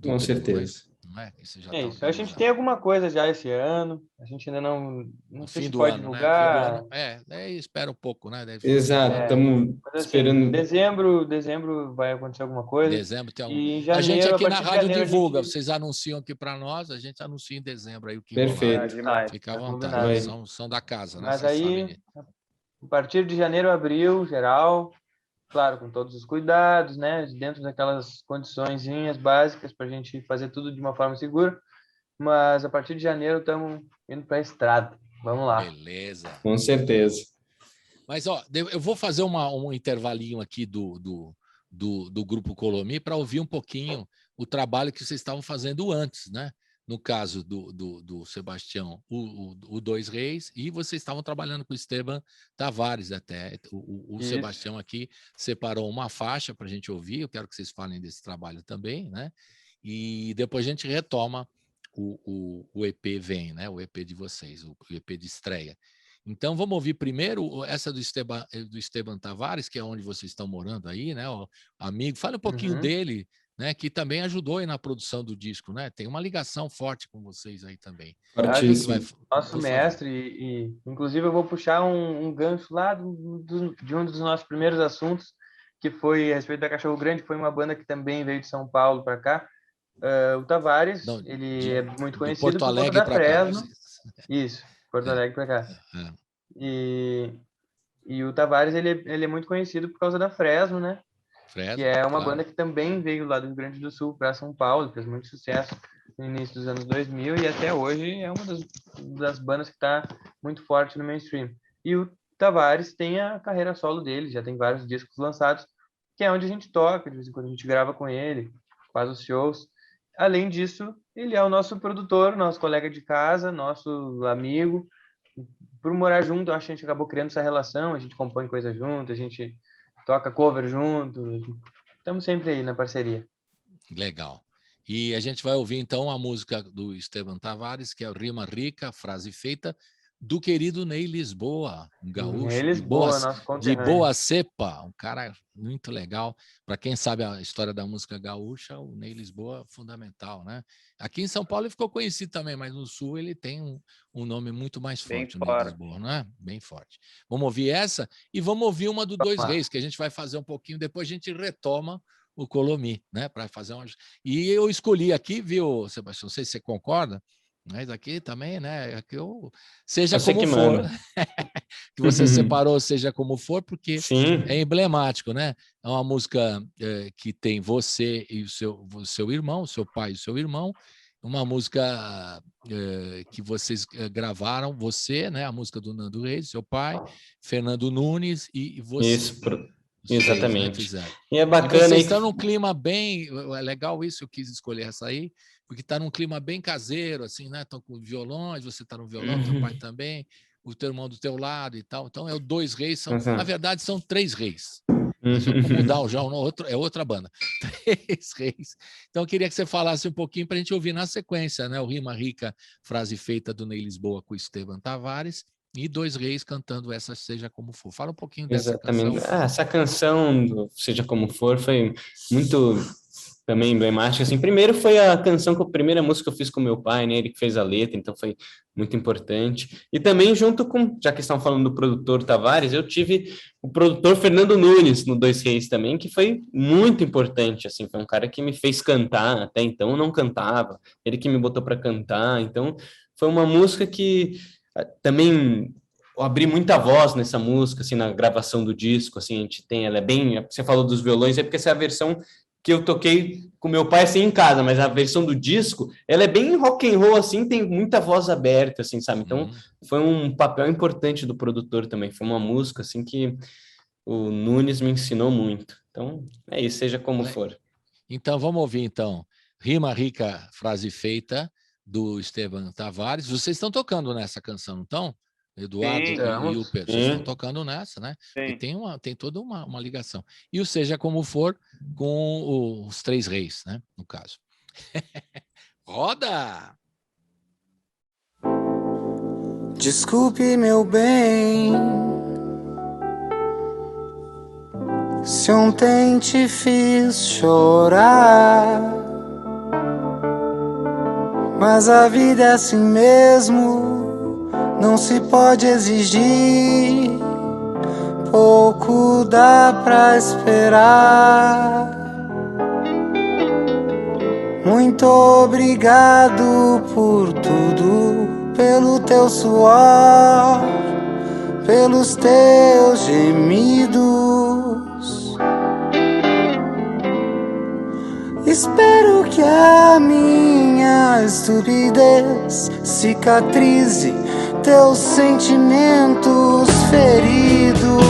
Com certeza. Não é? Isso já É isso. A gente tem alguma coisa já esse ano. A gente ainda não sei se pode divulgar. Né? Espera um pouco, né? Exato. Estamos esperando. Dezembro vai acontecer alguma coisa. Dezembro tem algum... E em janeiro, a gente aqui na rádio divulga. Gente... Vocês anunciam aqui para nós, a gente anuncia em dezembro aí o que Perfeito. rolar. Fica à vontade. São da casa, né? Mas aí, a partir de janeiro, abril, geral, claro, com todos os cuidados, né? Dentro daquelas condiçõezinhas básicas para a gente fazer tudo de uma forma segura. Mas a partir de janeiro estamos indo para a estrada. Vamos lá. Beleza. Com certeza. Mas, ó, eu vou fazer um intervalinho aqui do Grupo Colomi para ouvir um pouquinho o trabalho que vocês estavam fazendo antes, né? No caso do Sebastião, o Dois Reis, e vocês estavam trabalhando com o Esteban Tavares até. O Sebastião aqui separou uma faixa para a gente ouvir, eu quero que vocês falem desse trabalho também, né? E depois a gente retoma o EP Vem, né? O EP de vocês, o EP de estreia. Então, vamos ouvir primeiro essa do Esteban Tavares, que é onde vocês estão morando aí, né? O amigo, fala um pouquinho dele, né? Que também ajudou aí na produção do disco, né? Tem uma ligação forte com vocês aí também. Nosso mestre, e inclusive eu vou puxar um gancho lá de um dos nossos primeiros assuntos, que foi a respeito da Cachorro Grande, que foi uma banda que também veio de São Paulo para cá. O Tavares, ele é muito conhecido Porto Alegre por conta da Fresno. Isso, Porto É. Alegre para cá. É. E o Tavares, ele é muito conhecido por causa da Fresno, né? Fresno, que é uma claro. banda que também veio lá do Rio Grande do Sul para São Paulo, fez muito sucesso no início dos anos 2000 e até hoje é uma das bandas que está muito forte no mainstream. E o Tavares tem a carreira solo dele, já tem vários discos lançados, que é onde a gente toca, de vez em quando a gente grava com ele, faz os shows. Além disso, ele é o nosso produtor, nosso colega de casa, nosso amigo. Por morar junto, acho que a gente acabou criando essa relação, a gente compõe coisa junto, a gente toca cover junto, estamos sempre aí na parceria. Legal. E a gente vai ouvir então a música do Esteban Tavares, que é o Rima Rica, Frase Feita, do querido Ney Lisboa, um gaúcho Ney Lisboa, de boa cepa, um cara muito legal. Para quem sabe a história da música gaúcha, o Ney Lisboa é fundamental, né? Aqui em São Paulo ele ficou conhecido também, mas no Sul ele tem um nome muito mais forte, o Ney Lisboa, não é? Bem forte. Vamos ouvir essa e vamos ouvir uma do Dois Reis, que a gente vai fazer um pouquinho, depois a gente retoma o Colomi, né? Para fazer uma... E eu escolhi aqui, viu, Sebastião? Não sei se você concorda, mas aqui também, né? Aqui seja como for, que você separou, seja como for, porque é emblemático, né? É uma música que tem você e o seu irmão, o seu pai e o seu irmão, uma música que vocês gravaram, você, né? A música do Nando Reis, seu pai, Fernando Nunes e você. Isso, exatamente. Três, né, e é bacana. E vocês estão num clima bem... É legal isso, eu quis escolher essa aí, porque está num clima bem caseiro, assim, né? Estão com violões, você está no violão, teu pai também, o teu irmão do teu lado e tal. Então, é o Dois Reis, na verdade, são Três Reis. Mas eu vou mudar o João, é outra banda. Três Reis. Então, eu queria que você falasse um pouquinho para a gente ouvir na sequência, né? O Rima Rica, Frase Feita, do Ney Lisboa com o Esteban Tavares, e Dois Reis cantando essa Seja Como For. Fala um pouquinho dessa canção. Essa canção do Seja Como For foi muito também emblemática. Assim, primeiro foi a canção, a primeira música que eu fiz com meu pai, né? Ele que fez a letra, então foi muito importante. E também junto com, já que estão falando do produtor Tavares, eu tive o produtor Fernando Nunes no Dois Reis também, que foi muito importante, assim, foi um cara que me fez cantar, até então eu não cantava, ele que me botou para cantar, então foi uma música que também eu abri muita voz nessa música, assim, na gravação do disco, assim, a gente tem, ela é bem, você falou dos violões, é porque essa é a versão que eu toquei com meu pai, assim, em casa, mas a versão do disco, ela é bem rock and roll, assim, tem muita voz aberta, assim, sabe, então foi um papel importante do produtor também, foi uma música, assim, que o Nunes me ensinou muito, então é isso, Seja Como For. Então, vamos ouvir, então, Rima Rica, Frase Feita, do Esteban Tavares. Vocês estão tocando nessa canção, não estão? Eduardo e o Pedro, vocês estão tocando nessa, né? E tem toda uma ligação. E o Seja Como For com os Três Reis, né? No caso. Roda! Desculpe, meu bem, se ontem te fiz chorar, mas a vida é assim mesmo, não se pode exigir, pouco dá pra esperar. Muito obrigado por tudo, pelo teu suor, pelos teus gemidos. Espero que a minha estupidez cicatrize teus sentimentos feridos.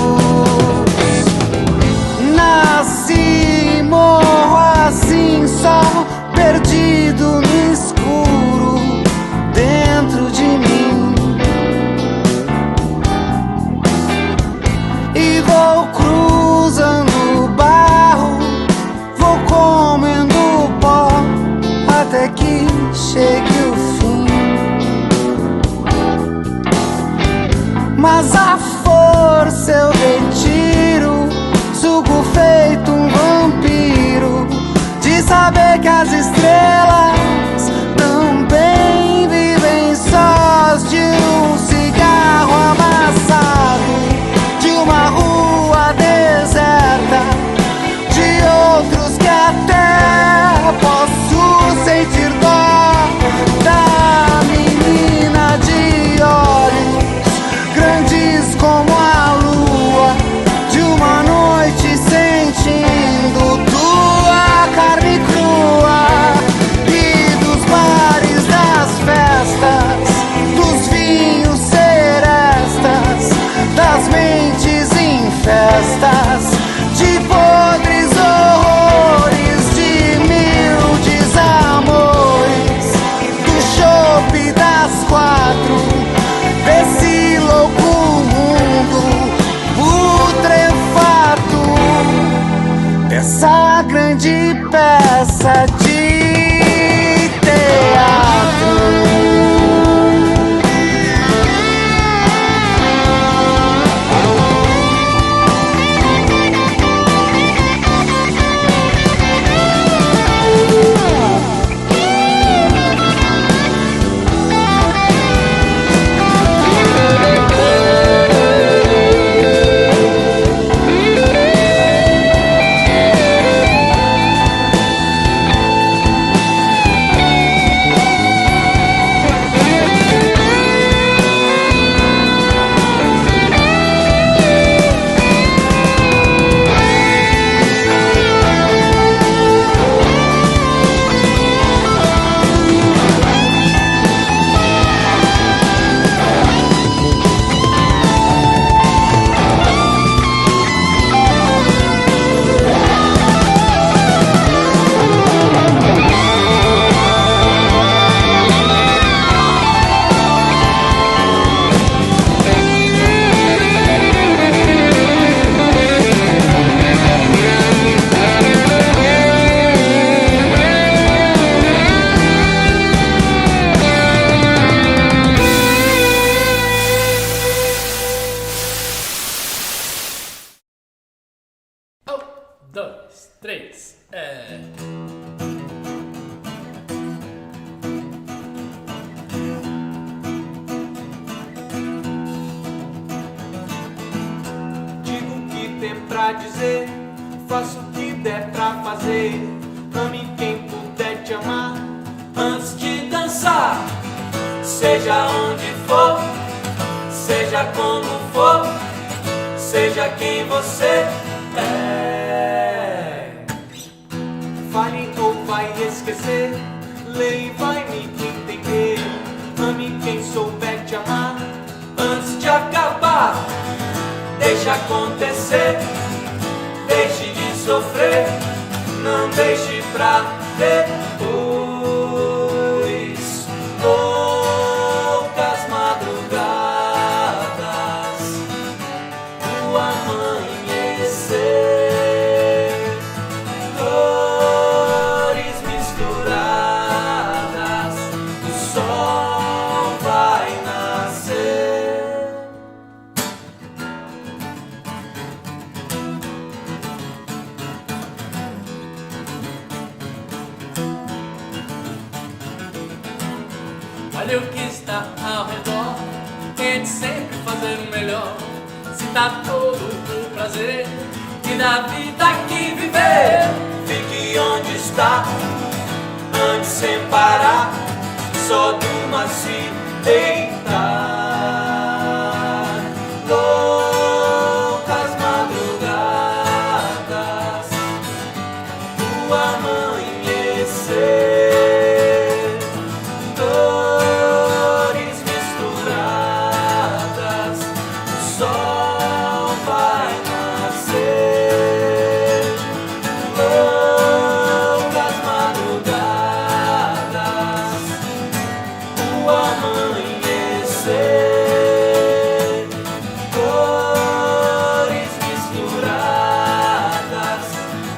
Nasci, morro assim, só perdido no escuro dentro de mim. E vou cruzando o barro, vou comendo pó até que chegue o fim. Mas a força eu retiro, sugo feito um vampiro, de saber que as estrelas também vivem sós, de um cigarro amassado, de uma rua deserta, de outros que até posso sentir dó da menina de olhos grandes como a lua, de uma noite sentindo tua carne crua, e dos bares das festas, dos vinhos serestas, das mentes em festas, de podres horrores, de mil desamores, do chope das quatro, desse louco mundo putrefato, dessa grande peça de teatro. Dois, três, Digo o que tem pra dizer, faço o que der pra fazer. Ame quem puder te amar antes de dançar. Seja onde for, seja como for, seja quem você é. Fale ou vai esquecer, leia e vai me entender. Ame quem souber te amar antes de acabar. Deixa acontecer, deixe de sofrer, não deixe pra depois. Poucas madrugadas, o amanhecer, cores misturadas, o sol vai nascer. olha o que está ao redor, tente sempre fazer o melhor. Se dá todo o prazer e da vida que viver, Fique onde está, ande sem parar, só durma se deitar. Loucas madrugadas, o amanhecer, nascer. Cores misturadas, o sol vai nascer. Longas madrugadas, o amanhecer. Cores misturadas,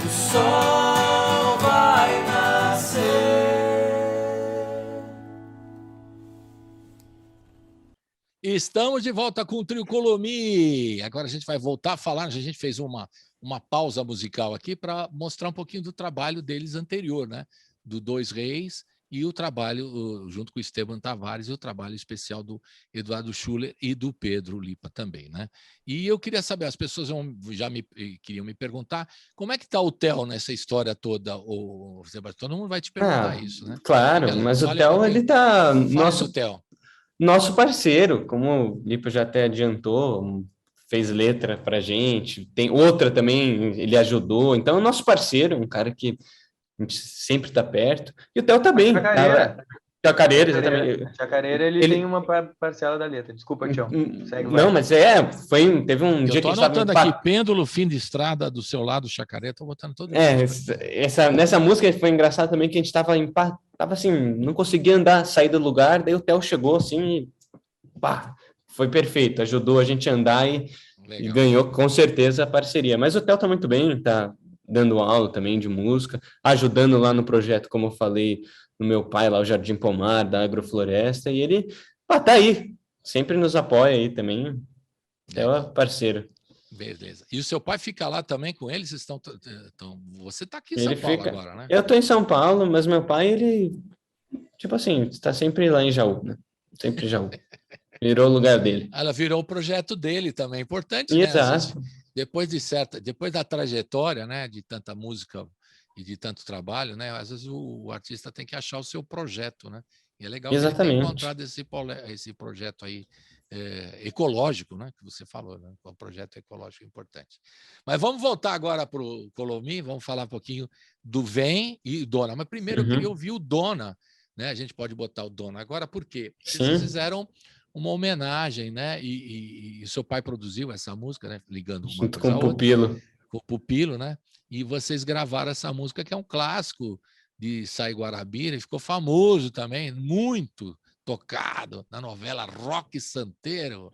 o sol vai nascer. Estamos de volta com o Trio Colomi. Agora a gente vai voltar a falar. A gente fez uma pausa musical aqui para mostrar um pouquinho do trabalho deles anterior, né? Do Dois Reis e o trabalho junto com o Esteban Tavares e o trabalho especial do Eduardo Schuller e do Pedro Lipa também, né? E eu queria saber, as pessoas queriam me perguntar como é que está o Theo nessa história toda, o Sebastião. Todo mundo vai te perguntar isso, né? Claro, mas o Theo, ele tá nosso parceiro, como o Lipa já até adiantou, fez letra pra gente, tem outra também, ele ajudou, então é nosso parceiro, um cara que a gente sempre tá perto, e o Theo tá bem. Chacareira, exatamente. Chacareira, ele tem uma parcela da letra. Desculpa, Tião. Não, mas teve um dia que a gente estava anotando aqui, pêndulo, fim de estrada, do seu lado, Chacareira, tô botando todo nessa música foi engraçado também que a gente tava assim, não conseguia andar, sair do lugar, daí o Theo chegou assim e foi perfeito, ajudou a gente a andar e ganhou com certeza a parceria. Mas o Theo tá muito bem, tá dando aula também de música, ajudando lá no projeto, como eu falei, no meu pai lá, o Jardim Pomar, da Agrofloresta, e ele tá aí, sempre nos apoia aí também, é parceiro. Beleza. E o seu pai fica lá também com eles? Você tá aqui em São Paulo agora, né? Eu tô em São Paulo, mas meu pai, ele, tipo assim, está sempre lá em Jaú, né? Sempre em Jaú. Virou o lugar dele. Ela virou o projeto dele também, importante, Exato. Né? Depois da trajetória, né, de tanta música e de tanto trabalho, né, às vezes o artista tem que achar o seu projeto, né? E é legal que ele tenha encontrado esse projeto aí ecológico, né, que você falou, né? Um projeto ecológico importante. Mas vamos voltar agora para o Colomi, vamos falar um pouquinho do Vem e Dona. Mas primeiro eu queria ouvir o Dona, né? A gente pode botar o Dona agora, por quê? Porque vocês fizeram uma homenagem, né? E seu pai produziu essa música, né? Ligando uma junto coisa com o Pupilo. Com o Pupilo, né? E vocês gravaram essa música, que é um clássico de Sai Guarabira, e ficou famoso também, muito tocado na novela Rock Santeiro.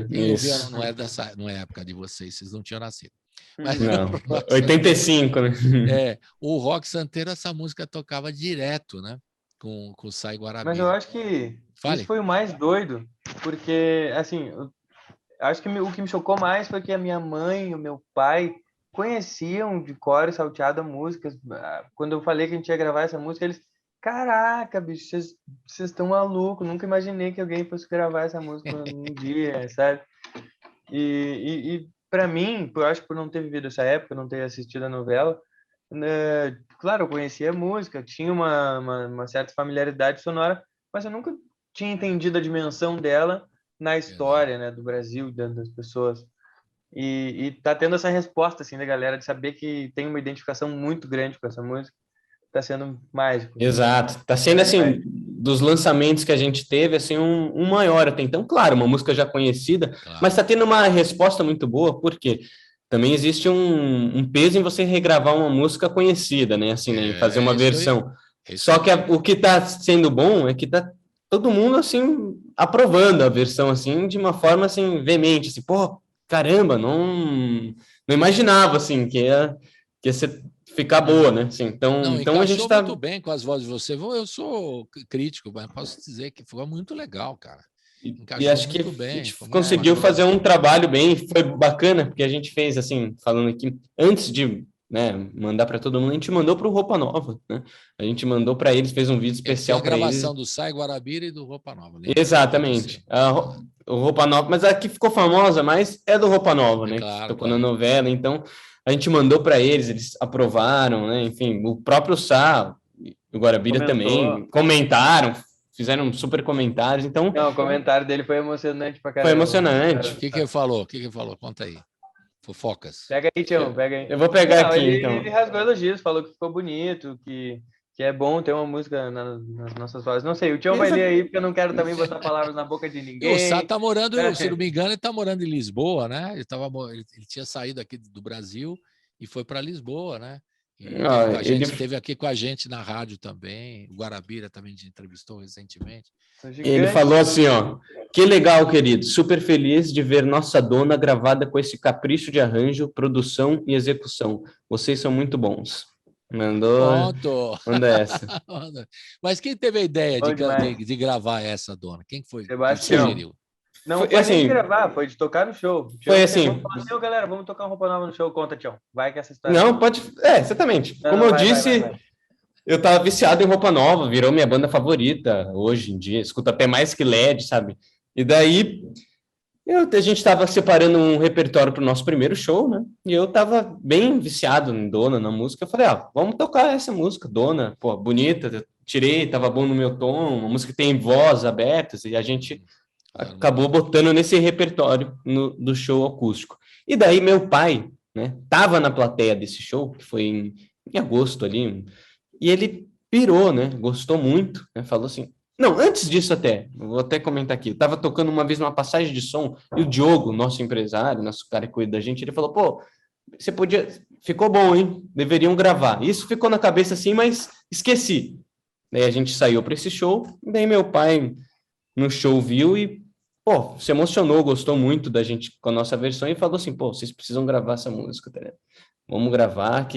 Isso. Não é época de vocês não tinham nascido. Mas, não, 85, né? O Rock Santeiro, essa música tocava direto, né? Com o Sai Guarabira. Mas eu acho que isso foi o mais doido, porque, assim, acho que o que me chocou mais foi que a minha mãe e o meu pai conheciam de cor e salteado a música. Quando eu falei que a gente ia gravar essa música, eles, caraca, bicho, vocês estão malucos, nunca imaginei que alguém fosse gravar essa música um dia, sabe? E para mim, eu acho que por não ter vivido essa época, não ter assistido a novela, claro, eu conhecia a música, tinha uma certa familiaridade sonora, mas eu nunca tinha entendido a dimensão dela na história, né, do Brasil, das pessoas. E tá tendo essa resposta, assim, da galera, de saber que tem uma identificação muito grande com essa música. Tá sendo mágico. Exato. Tá sendo, assim, dos lançamentos que a gente teve, assim, um maior até então. Claro, uma música já conhecida, mas tá tendo uma resposta muito boa, porque também existe um peso em você regravar uma música conhecida, né? Assim, né? Fazer uma versão. Só que o que tá sendo bom é que tá todo mundo, assim, aprovando a versão, assim, de uma forma, assim, veemente, assim, pô, caramba, não imaginava, assim, que ia ficar boa, né? Assim, então a gente tá muito bem com as vozes de você. Eu sou crítico, mas posso dizer que ficou muito legal, cara. E acho que a gente conseguiu fazer um trabalho bem, foi bacana, porque a gente fez, assim, falando aqui, antes de, né, mandar para todo mundo, a gente mandou para o Roupa Nova, né? A gente mandou para eles, fez um vídeo especial para eles. A gravação do Sai Guarabira e do Roupa Nova. Exatamente. O Roupa Nova, mas a que ficou famosa mais é do Roupa Nova, né? Claro, que tocou na novela, então a gente mandou para eles aprovaram, né? Enfim, o próprio Sá, o Guarabira também comentaram, fizeram super comentários, então... Não, o comentário dele foi emocionante pra caramba. Foi emocionante. O que ele falou? Conta aí. Fofocas. Pega aí, Tião, pega aí. Eu vou pegar aqui, ele rasgou elogios, falou que ficou bonito, que que é bom ter uma música nas nossas vozes. Não sei, o Tião vai ler aí, porque eu não quero também botar palavras na boca de ninguém. O Sá tá morando, se não me engano, ele tá morando em Lisboa, né? Ele tinha saído aqui do Brasil e foi para Lisboa, né? Ele esteve aqui com a gente na rádio também. O Guarabira também te entrevistou recentemente. Ele falou assim, ó: que legal, querido, super feliz de ver nossa dona gravada com esse capricho de arranjo, produção e execução. Vocês são muito bons. Manda essa. Mas quem teve a ideia de gravar essa, dona? Quem foi? Sebastião. Sugeriu? Não foi assim, nem de gravar, foi de tocar no show. Foi assim. Galera, vamos tocar uma roupa nova no show. Conta, Tião. Vai que essa história... Não, pode... exatamente. Como eu disse, eu tava viciado em roupa nova, virou minha banda favorita hoje em dia. Escuto até mais que LED, sabe? E daí... a gente estava separando um repertório para o nosso primeiro show, né? E eu estava bem viciado em Dona, na música. Eu falei, vamos tocar essa música, Dona, pô, bonita. Eu tirei, estava bom no meu tom, uma música que tem voz abertas, e a gente acabou botando nesse repertório do show acústico. E daí meu pai, né, estava na plateia desse show, que foi em agosto ali, e ele pirou, né? Gostou muito, né? Falou assim... Não, antes disso até, vou até comentar aqui, eu estava tocando uma vez uma passagem de som, e o Diogo, nosso empresário, nosso cara que cuida da gente, ele falou, pô, você podia, ficou bom, hein, deveriam gravar. Isso ficou na cabeça assim, mas esqueci. Daí a gente saiu para esse show, e daí meu pai no show viu e, pô, se emocionou, gostou muito da gente com a nossa versão e falou assim, pô, vocês precisam gravar essa música, tá ligado? Vamos gravar,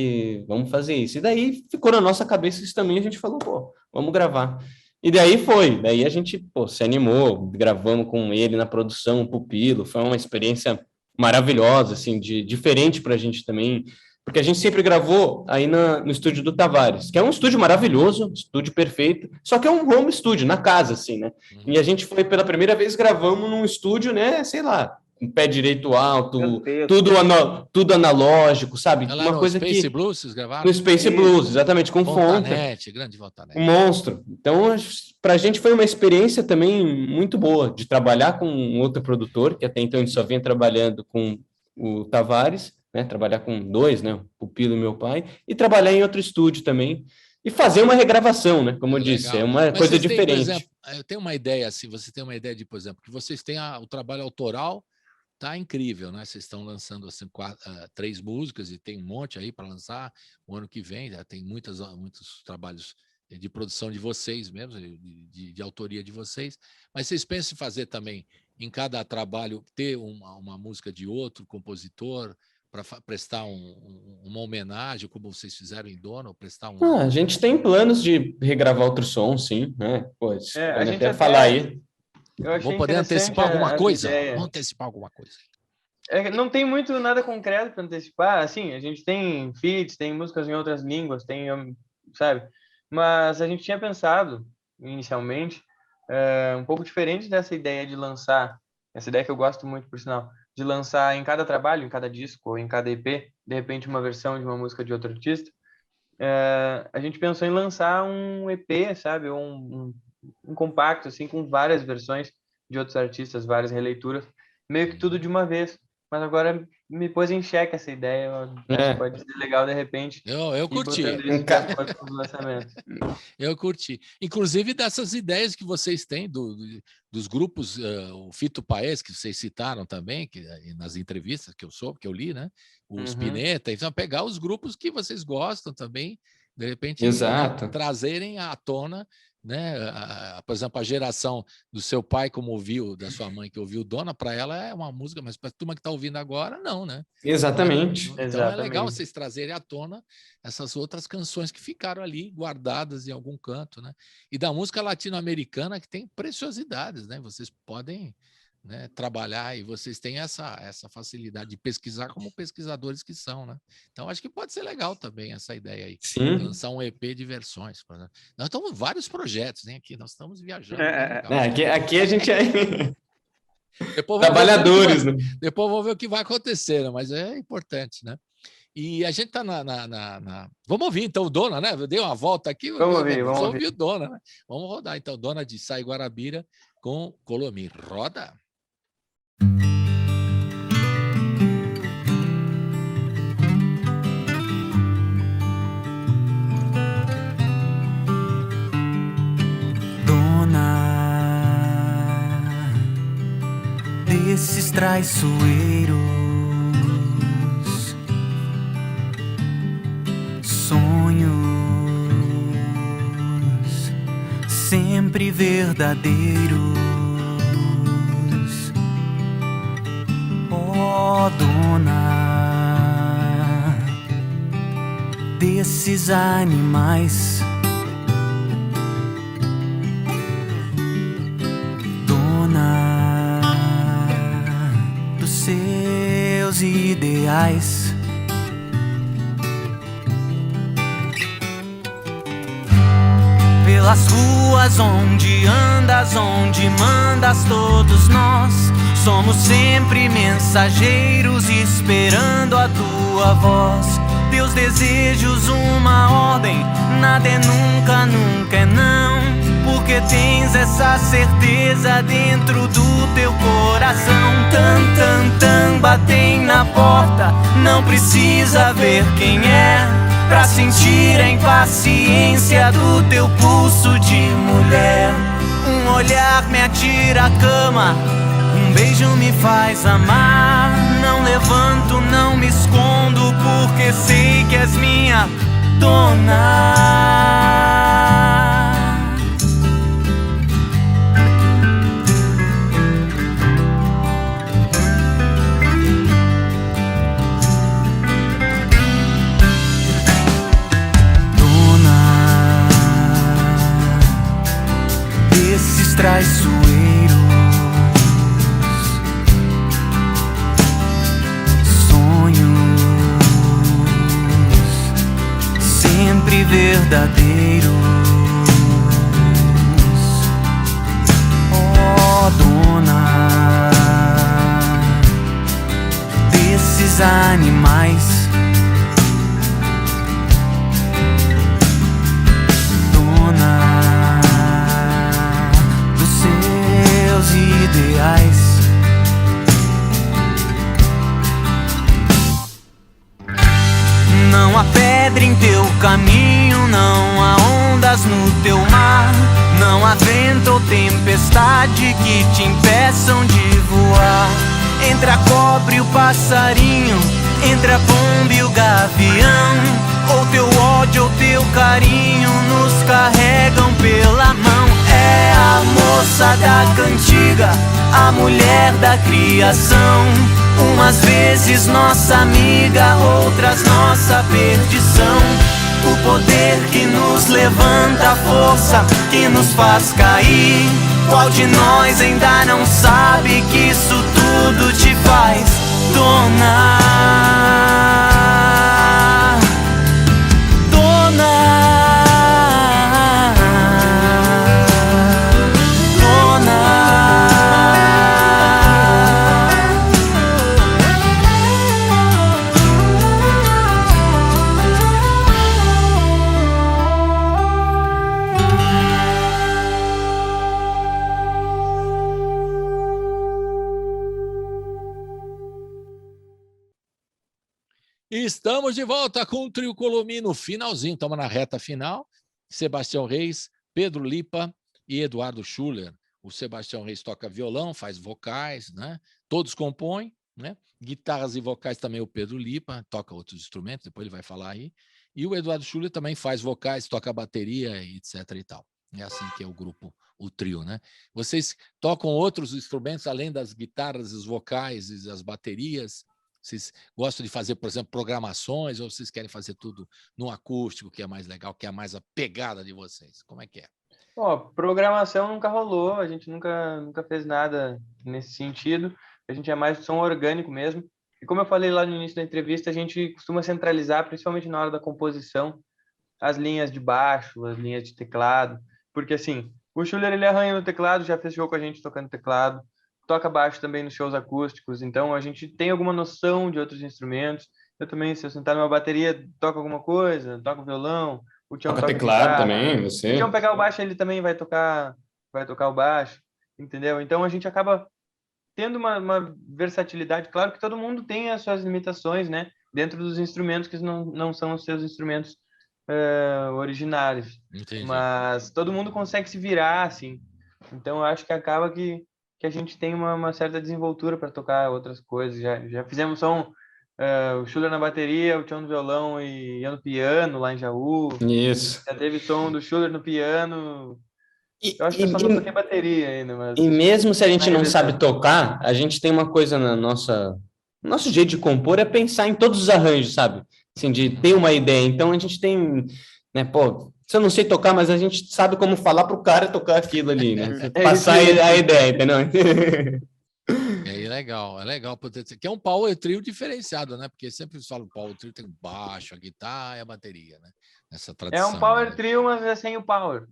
vamos fazer isso. E daí ficou na nossa cabeça isso também, a gente falou, pô, vamos gravar. E daí a gente, pô, se animou, gravamos com ele na produção, o Pupilo, foi uma experiência maravilhosa, assim, diferente pra gente também, porque a gente sempre gravou aí no estúdio do Tavares, que é um estúdio maravilhoso, estúdio perfeito, só que é um home studio, na casa, assim, né? E a gente foi, pela primeira vez, gravamos num estúdio, né, sei lá, um pé direito alto, tudo analógico, sabe? Uma coisa Space que... Blues, vocês gravaram? No Space Blues, exatamente, com Fontanete, grande Fontanete. Um monstro. Então, pra gente foi uma experiência também muito boa, de trabalhar com um outro produtor, que até então a gente só vinha trabalhando com o Tavares, né? Trabalhar com dois, né? O Pupilo e meu pai, e trabalhar em outro estúdio também. E fazer uma regravação, né? Como eu disse, é uma coisa diferente. Por exemplo, eu tenho uma ideia, assim, você tem uma ideia de, por exemplo, que vocês têm o trabalho autoral. Tá incrível, né? Vocês estão lançando assim, 3 músicas e tem um monte aí para lançar o ano que vem. Já tem muitos trabalhos de produção de vocês mesmo, de autoria de vocês. Mas vocês pensam em fazer também, em cada trabalho, ter uma música de outro compositor para prestar uma homenagem, como vocês fizeram em Dona, ou prestar a gente tem planos de regravar outro som, sim, né? Pois, a gente até falar aí. Vou poder antecipar alguma coisa? Vamos antecipar alguma coisa. Não tem muito nada concreto para antecipar. Assim, a gente tem feats, tem músicas em outras línguas, sabe? Mas a gente tinha pensado, inicialmente, um pouco diferente dessa ideia de lançar, essa ideia que eu gosto muito, por sinal, de lançar em cada trabalho, em cada disco, ou em cada EP, de repente uma versão de uma música de outro artista. A gente pensou em lançar um EP, sabe? Um compacto, assim, com várias versões de outros artistas, várias releituras, meio que tudo de uma vez. Mas agora me pôs em xeque essa ideia. Pode ser legal, de repente. Eu curti. Eu curti. Inclusive dessas ideias que vocês têm dos grupos, o Fito Paes, que vocês citaram também, que nas entrevistas que eu li, né? O Spinetta. Então, pegar os grupos que vocês gostam também, de repente, trazerem à tona, né? Por exemplo, a geração do seu pai, como ouviu, da sua mãe que ouviu Dona, para ela é uma música, mas para a turma que está ouvindo agora, não, né? Exatamente. Então é legal vocês trazerem à tona essas outras canções que ficaram ali guardadas em algum canto, né? E da música latino-americana, que tem preciosidades, né? Vocês podem, né, trabalhar, e vocês têm essa facilidade de pesquisar como pesquisadores que são, né? Então, acho que pode ser legal também essa ideia aí. Sim. Lançar um EP de versões. Nós estamos vários projetos, né? Aqui nós estamos viajando. Aqui a gente é... Trabalhadores, né? Depois vamos ver o que vai acontecer, né? Mas é importante, né? E a gente está Vamos ouvir, então, Dona, né? Dei uma volta aqui. Vamos ouvir Dona, né? Vamos rodar, então, Dona de Sai Guarabira com Colomi. Roda! desses traiçoeiros, sonhos sempre verdadeiros. Ó dona desses animais, dona dos seus ideais, pelas ruas onde andas, onde mandas, todos nós somos sempre mensageiros esperando a tua voz. Teus desejos uma ordem, nada é nunca, nunca é não, porque tens essa certeza dentro do teu coração. Tan, tan, tan, batem na porta, não precisa ver quem é, pra sentir a impaciência do teu pulso de mulher. Um olhar me atira à cama, um beijo me faz amar. Não levanto, não me escondo, porque sei que és minha dona. Dona desses traiçoeiros, sempre verdadeiros. Ó dona desses animais, dona dos seus ideais. Não há pedra em teu caminho, não há ondas no teu mar, não há vento ou tempestade que te impeçam de voar. Entre a cobra e o passarinho, entre a pomba e o gavião, ou teu ódio ou teu carinho nos carregam pela mão. É a moça da cantiga, a mulher da criação, umas vezes nossa amiga, outras nossa perdição. O poder que nos levanta, a força que nos faz cair. Qual de nós ainda não sabe que isso tudo te faz dona? Estamos de volta com o Trio Colomi no finalzinho, estamos na reta final. Sebastião Reis, Pedro Lipa e Eduardo Schuller. O Sebastião Reis toca violão, faz vocais, né? Todos compõem, né? Guitarras e vocais também o Pedro Lipa, toca outros instrumentos, depois ele vai falar aí. E o Eduardo Schuller também faz vocais, toca bateria, etc. e tal. É assim que é o grupo, o trio, né? Vocês tocam outros instrumentos além das guitarras, os vocais e as baterias? Vocês gostam de fazer, por exemplo, programações, ou vocês querem fazer tudo no acústico, que é mais legal, que é mais a pegada de vocês? Como é que é? Ó, programação nunca rolou, a gente nunca fez nada nesse sentido. A gente é mais som orgânico mesmo. E como eu falei lá no início da entrevista, a gente costuma centralizar, principalmente na hora da composição, as linhas de baixo, as linhas de teclado. Porque, assim, o Schuller, ele arranha no teclado, já fez show com a gente tocando teclado. Toca baixo também nos shows acústicos, então a gente tem alguma noção de outros instrumentos. Eu também, se eu sentar numa bateria, toco alguma coisa, toco violão, o Tião toca teclado guitarra. também, você? Se o Tião pegar o baixo, ele também vai tocar o baixo, entendeu? Então a gente acaba tendo uma versatilidade. Claro que todo mundo tem as suas limitações, né? Dentro dos instrumentos que não são os seus instrumentos originários. Entendi. Mas todo mundo consegue se virar, assim. Então eu acho que acaba que que a gente tem uma certa desenvoltura para tocar outras coisas. Já fizemos som, o Schuller na bateria, o Tião no violão e eu no piano lá em Jaú. Isso. Já teve som do Schuller no piano. E, Eu acho que eu só não toquei bateria ainda, mas... e mesmo se a gente não revisão. sabe tocar, a gente tem uma coisa nosso jeito de compor é pensar em todos os arranjos, sabe? Assim, de ter uma ideia. Então a gente tem, né, pô, se eu não sei tocar, mas a gente sabe como falar pro cara tocar aquilo ali, né? Passar a ideia, entendeu? É legal poder ter, que é um power trio diferenciado, né? Porque sempre se fala o power trio tem o baixo, a guitarra e a bateria, né? Essa É tradição. um power né? trio, mas é sem o power.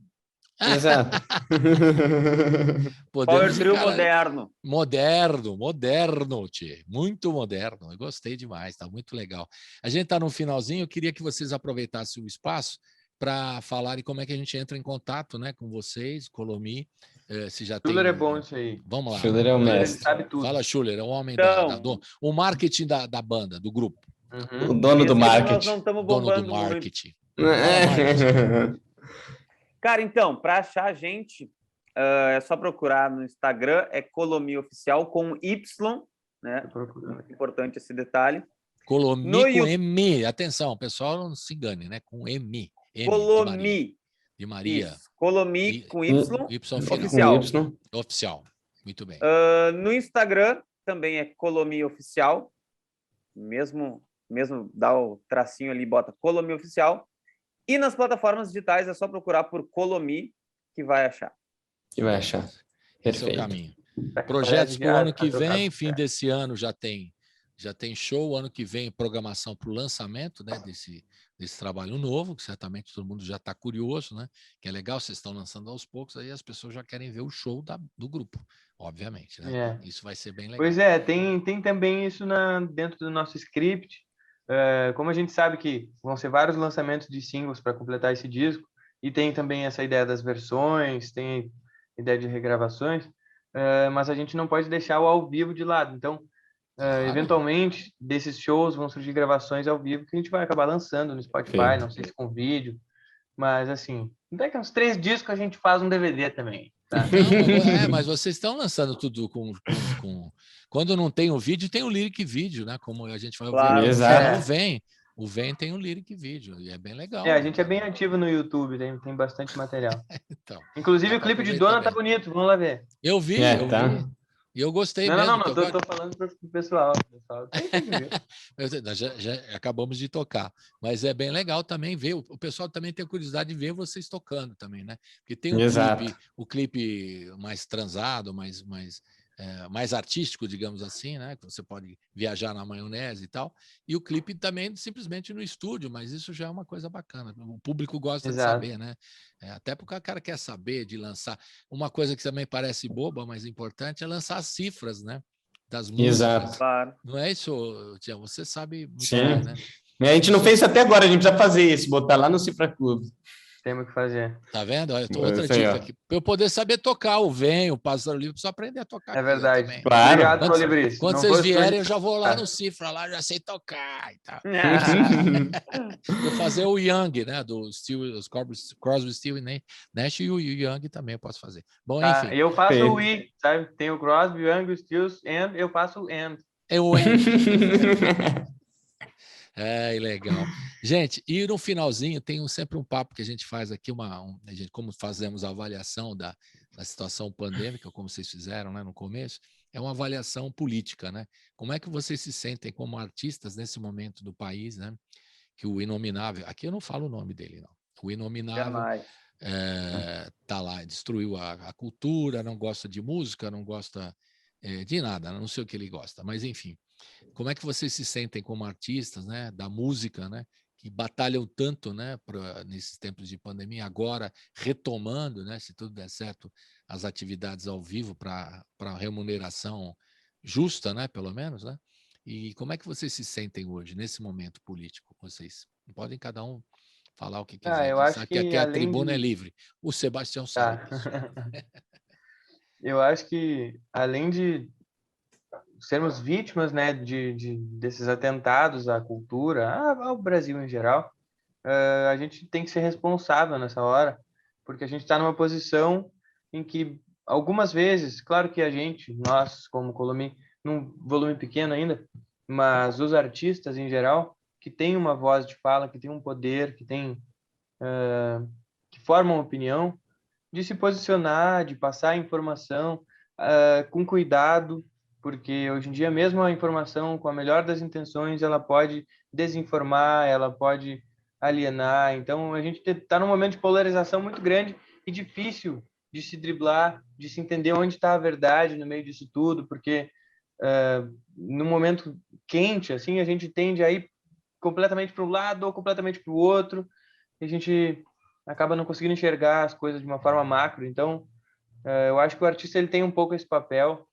Exato. Power trio moderno. Moderno, tchê. Muito moderno. Eu gostei demais, tá muito legal. A gente tá no finalzinho, eu queria que vocês aproveitassem o espaço para falarem como é que a gente entra em contato, né, com vocês, Colomi, se já tem... Schuller é bom isso aí. Vamos lá. Schuller é o Schuller, ele mestre. sabe tudo. Fala, Schuller, é o homem Então, o marketing da banda, do grupo. Uhum. O dono do esse ano nós marketing. não estamos Dono do bombando muito. marketing. Fala, marketing. Cara, então, para achar a gente, é só procurar no Instagram, é Colomi Oficial com Y, né? Muito importante esse detalhe. Colomi No com You- M. Atenção, pessoal, não se engane, né? Com M. M Colomi. de Maria. Isso. Colomi E- com Y, final. oficial. Y. Oficial. Muito bem. No Instagram também é Colomi Oficial. Mesmo dá o tracinho ali, bota Colomi Oficial. E nas plataformas digitais é só procurar por Colomi que vai achar. Que vai achar. Esse é o Perfeito. caminho. Projetos para o ano que vem, fim desse ano já tem show, ano que vem programação para o lançamento, né, desse trabalho novo, que certamente todo mundo já está curioso, né? Que é legal, vocês estão lançando aos poucos, aí as pessoas já querem ver o show do grupo, obviamente, né? Isso vai ser bem legal. Pois é, tem também isso dentro do nosso script. Como a gente sabe que vão ser vários lançamentos de singles para completar esse disco, e tem também essa ideia das versões, tem ideia de regravações, mas a gente não pode deixar o ao vivo de lado. Então, Claro. eventualmente, desses shows vão surgir gravações ao vivo que a gente vai acabar lançando no Spotify, não sei se com vídeo, mas assim, daqui a uns 3 discos a gente faz um DVD também. Tá? Não, mas vocês estão lançando tudo com... Quando não tem o vídeo, tem o lyric vídeo, né? Como a gente vai ouvir. Claro. Exato. O Vem tem o lyric vídeo, e é bem legal. A gente é bem ativo no YouTube, tem bastante material. Então, Inclusive o clipe de Dona tá bonito, vamos lá ver. eu vi. E eu gostei não, mesmo. Não, tô falando pro pessoal. Tem que ver. já acabamos de tocar. Mas é bem legal também ver. O pessoal também tem curiosidade de ver vocês tocando também, né? Porque tem o clipe mais transado, mais artístico, digamos assim, né? Que você pode viajar na maionese e tal. E o clipe também simplesmente no estúdio, mas isso já é uma coisa bacana. O público gosta de saber, né? Até porque o cara quer saber de lançar. Uma coisa que também parece boba, mas importante, é lançar as cifras, né? Das músicas. Exato. Claro. Não é isso, Tião? Você sabe muito Sim. bem, né? A gente não fez isso até agora, a gente precisa fazer isso, botar lá no Cifra Clube. Temos que fazer. Tá vendo? Outra dica aqui. Para eu poder saber tocar o Vem, o Pássaro Livre, preciso aprender a tocar. É verdade. Também. Claro. Obrigado, Colibris. Quando vocês vierem, eu já vou lá no Cifra, lá já sei tocar e tal. Vou fazer o Young, né? Dos Crosby, Stills e Nash, e o Young também eu posso fazer. Bom, enfim. Eu faço o I, sabe? Tem o Crosby, o Young, o Stills, and eu faço o and. É o legal. Gente, e no finalzinho tem sempre um papo que a gente faz aqui, como fazemos a avaliação da situação pandêmica, como vocês fizeram, né, no começo, é uma avaliação política, né? Como é que vocês se sentem como artistas nesse momento do país, né? Que o Inominável, aqui eu não falo o nome dele, não. O Inominável tá lá, destruiu a cultura, não gosta de música, não gosta de nada, não sei o que ele gosta, mas enfim. Como é que vocês se sentem como artistas, né, da música, né, que batalham tanto, né, nesses tempos de pandemia, agora retomando, né, se tudo der certo, as atividades ao vivo para remuneração justa, né, pelo menos, né? E como é que vocês se sentem hoje nesse momento político? Vocês podem cada um falar o que quiser. Eu acho que aqui a tribuna é livre. O Sebastião sabe disso. Eu acho que além de sermos vítimas, né, desses atentados à cultura, ao Brasil em geral, a gente tem que ser responsável nessa hora, porque a gente está numa posição em que algumas vezes, claro que nós como Colomi, num volume pequeno ainda, mas os artistas em geral, que têm uma voz de fala, que têm um poder, que formam opinião, de se posicionar, de passar a informação com cuidado, porque hoje em dia mesmo a informação, com a melhor das intenções, ela pode desinformar, ela pode alienar. Então a gente está num momento de polarização muito grande e difícil de se driblar, de se entender onde está a verdade no meio disso tudo, porque num momento quente, assim, a gente tende a ir completamente para um lado ou completamente para o outro, e a gente acaba não conseguindo enxergar as coisas de uma forma macro. Então, eu acho que o artista ele tem um pouco esse papel.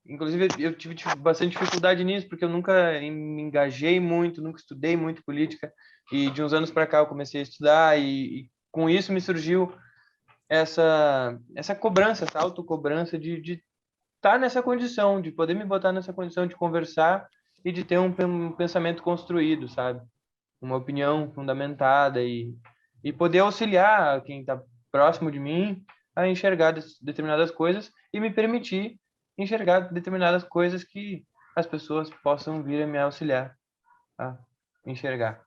Inclusive, eu tive bastante dificuldade nisso, porque eu nunca me engajei muito, nunca estudei muito política, e de uns anos para cá eu comecei a estudar, e com isso me surgiu essa cobrança, essa autocobrança de estar nessa condição, de poder me botar nessa condição de conversar e de ter um pensamento construído, sabe? Uma opinião fundamentada e poder auxiliar quem está próximo de mim a enxergar determinadas coisas e me permitir enxergar determinadas coisas que as pessoas possam vir a me auxiliar a enxergar.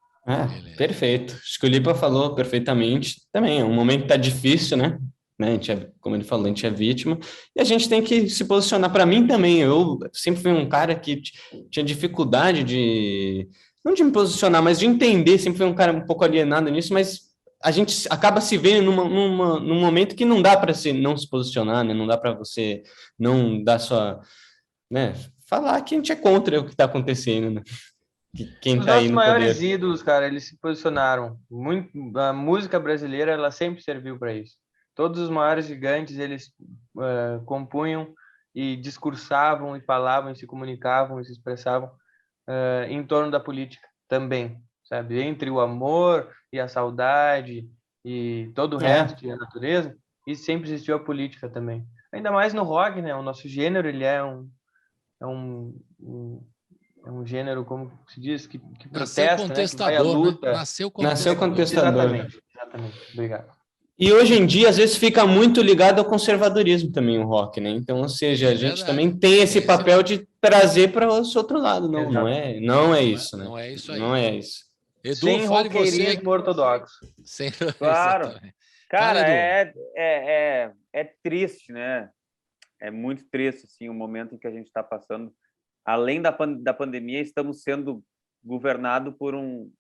Perfeito. Acho que o Lipa falou perfeitamente. Também é um momento que está difícil, né? A gente como ele falou, a gente é vítima e a gente tem que se posicionar. Para mim também, eu sempre fui um cara que tinha dificuldade não de me posicionar, mas de entender. Sempre fui um cara um pouco alienado nisso, mas a gente acaba se vendo num momento que não dá para não se posicionar, né? Não dá para você não dar sua, né? Falar que a gente é contra o que está acontecendo, né? Quem Os tá aí nossos no maiores poder. ídolos, cara, eles se posicionaram muito. A música brasileira, ela sempre serviu para isso. Todos os maiores gigantes, eles compunham e discursavam e falavam e se comunicavam e se expressavam em torno da política também, sabe? Entre o amor e a saudade e todo o resto, e a natureza, e sempre existiu a política também. Ainda mais no rock, né? O nosso gênero, ele é um gênero, como se diz, que protesta, né? Que vai à luta. Né? Nasceu contestador. Exatamente. Obrigado. E hoje em dia, às vezes, fica muito ligado ao conservadorismo também o rock, né? Então, ou seja, a gente também tem esse papel de trazer para esse outro lado. Não é isso, né? Não é isso aí. Não é isso. Edu, sem roqueirismo ortodoxo. Claro. Exatamente. Cara, é triste, né? É muito triste, assim, o momento em que a gente está passando. Além da pandemia, estamos sendo governados por um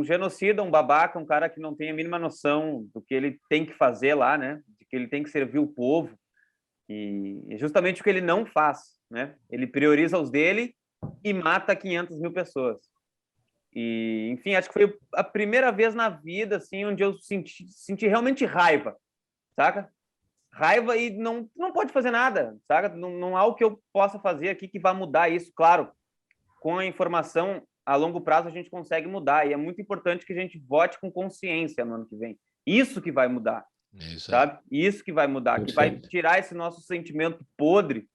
genocida, um babaca, um cara que não tem a mínima noção do que ele tem que fazer lá, né? De que ele tem que servir o povo. E justamente o que ele não faz, né? Ele prioriza os dele e mata 500 mil pessoas. E, enfim, acho que foi a primeira vez na vida, assim, onde eu senti realmente raiva, saca? Raiva e não pode fazer nada, saca? Não há o que eu possa fazer aqui que vá mudar isso. Claro, com a informação a longo prazo a gente consegue mudar, e é muito importante que a gente vote com consciência no ano que vem. Isso que vai mudar, sabe? Isso que vai mudar, que vai tirar esse nosso sentimento podre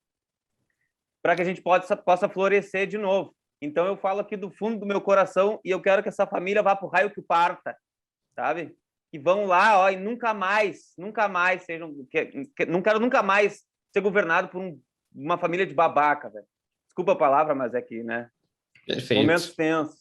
para que a gente possa florescer de novo. Então eu falo aqui do fundo do meu coração e eu quero que essa família vá pro raio que parta, sabe? Que vão lá, ó, e nunca mais sejam... Não quero nunca mais ser governado por uma família de babaca, velho. Desculpa a palavra, mas é que, né? Perfeito. Momentos tensos.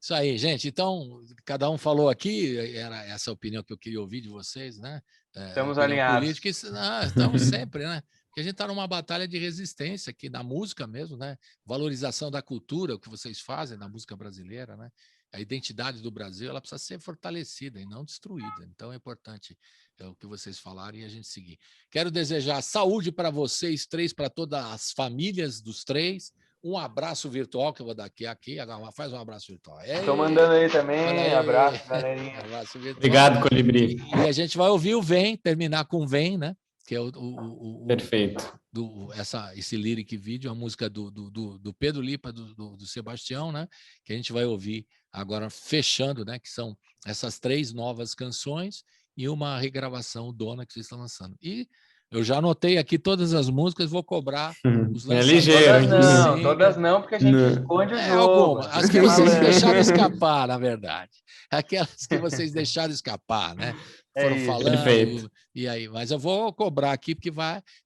Isso aí, gente. Então, cada um falou aqui, era essa opinião que eu queria ouvir de vocês, né? Estamos alinhados. Política, estamos sempre, né? Porque a gente está numa batalha de resistência aqui na música mesmo, né? Valorização da cultura, o que vocês fazem na música brasileira, né? A identidade do Brasil, ela precisa ser fortalecida e não destruída. Então, é importante o que vocês falaram e a gente seguir. Quero desejar saúde para vocês três, para todas as famílias dos três. Um abraço virtual que eu vou dar aqui. Faz um abraço virtual. Estou mandando aí também. Abraço, galerinha. Abraço virtual. Obrigado, Colibri. E a gente vai ouvir o Vem, terminar com Vem, né? Que é Perfeito. Esse lyric vídeo, a música do Pedro Lipa, do Sebastião, né? Que a gente vai ouvir agora fechando, né? Que são essas 3 novas canções e uma regravação Dona que vocês estão lançando. E eu já anotei aqui todas as músicas, vou cobrar os lançamentos. É ligeiro. Todas não, porque a gente esconde o jogo. Algumas, as que vocês deixaram escapar, na verdade. Aquelas que vocês deixaram escapar, né? foram falando. Perfeito. E aí, mas eu vou cobrar aqui, porque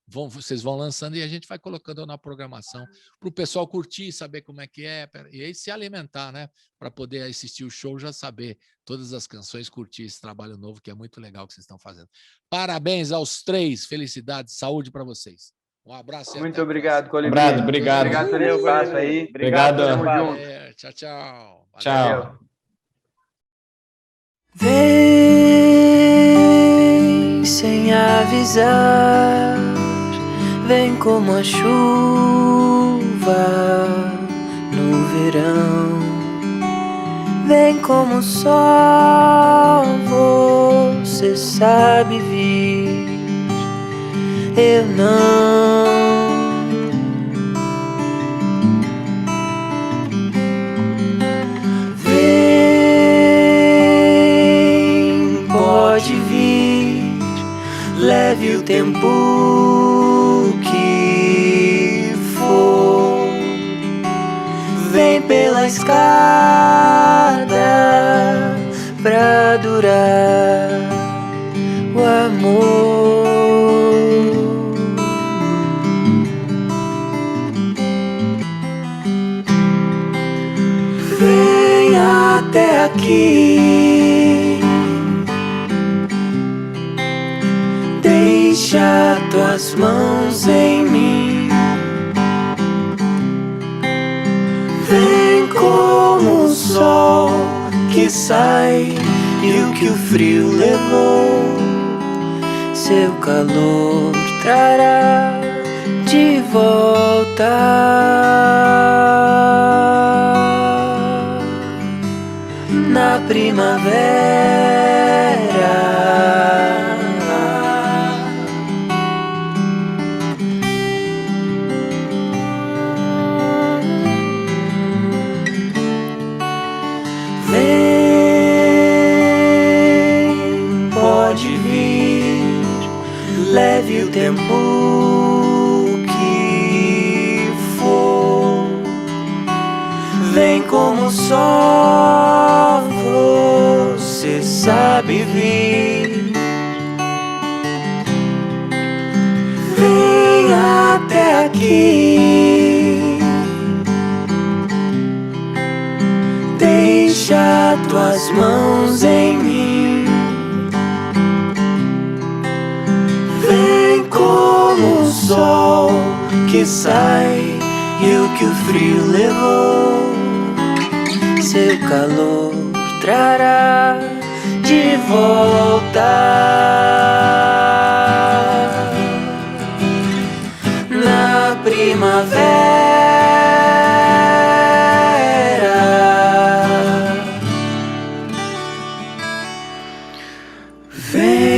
vocês vão lançando e a gente vai colocando na programação para o pessoal curtir, saber como é que é, e aí se alimentar, né? Para poder assistir o show, já saber todas as canções, curtir esse trabalho novo, que é muito legal que vocês estão fazendo. Parabéns aos 3, felicidades, saúde para vocês. Um abraço. Muito obrigado, Colibri. Obrigado. Obrigado pelo espaço aí. Obrigado. Tamo junto. Tchau, tchau. Tchau. Vem sem avisar, vem como a chuva no verão, vem como o sol, você sabe vir, eu não. Leve o tempo que for, vem pela escada pra durar o amor. Vem até aqui, deixa tuas mãos em mim, vem como o sol que sai e o que o frio levou, seu calor trará de volta na primavera. Leve o tempo que for, vem como o sol, você sabe vir, vem até aqui, deixa tuas mãos em mim, como o sol que sai e o que o frio levou, seu calor trará de volta na primavera. Vem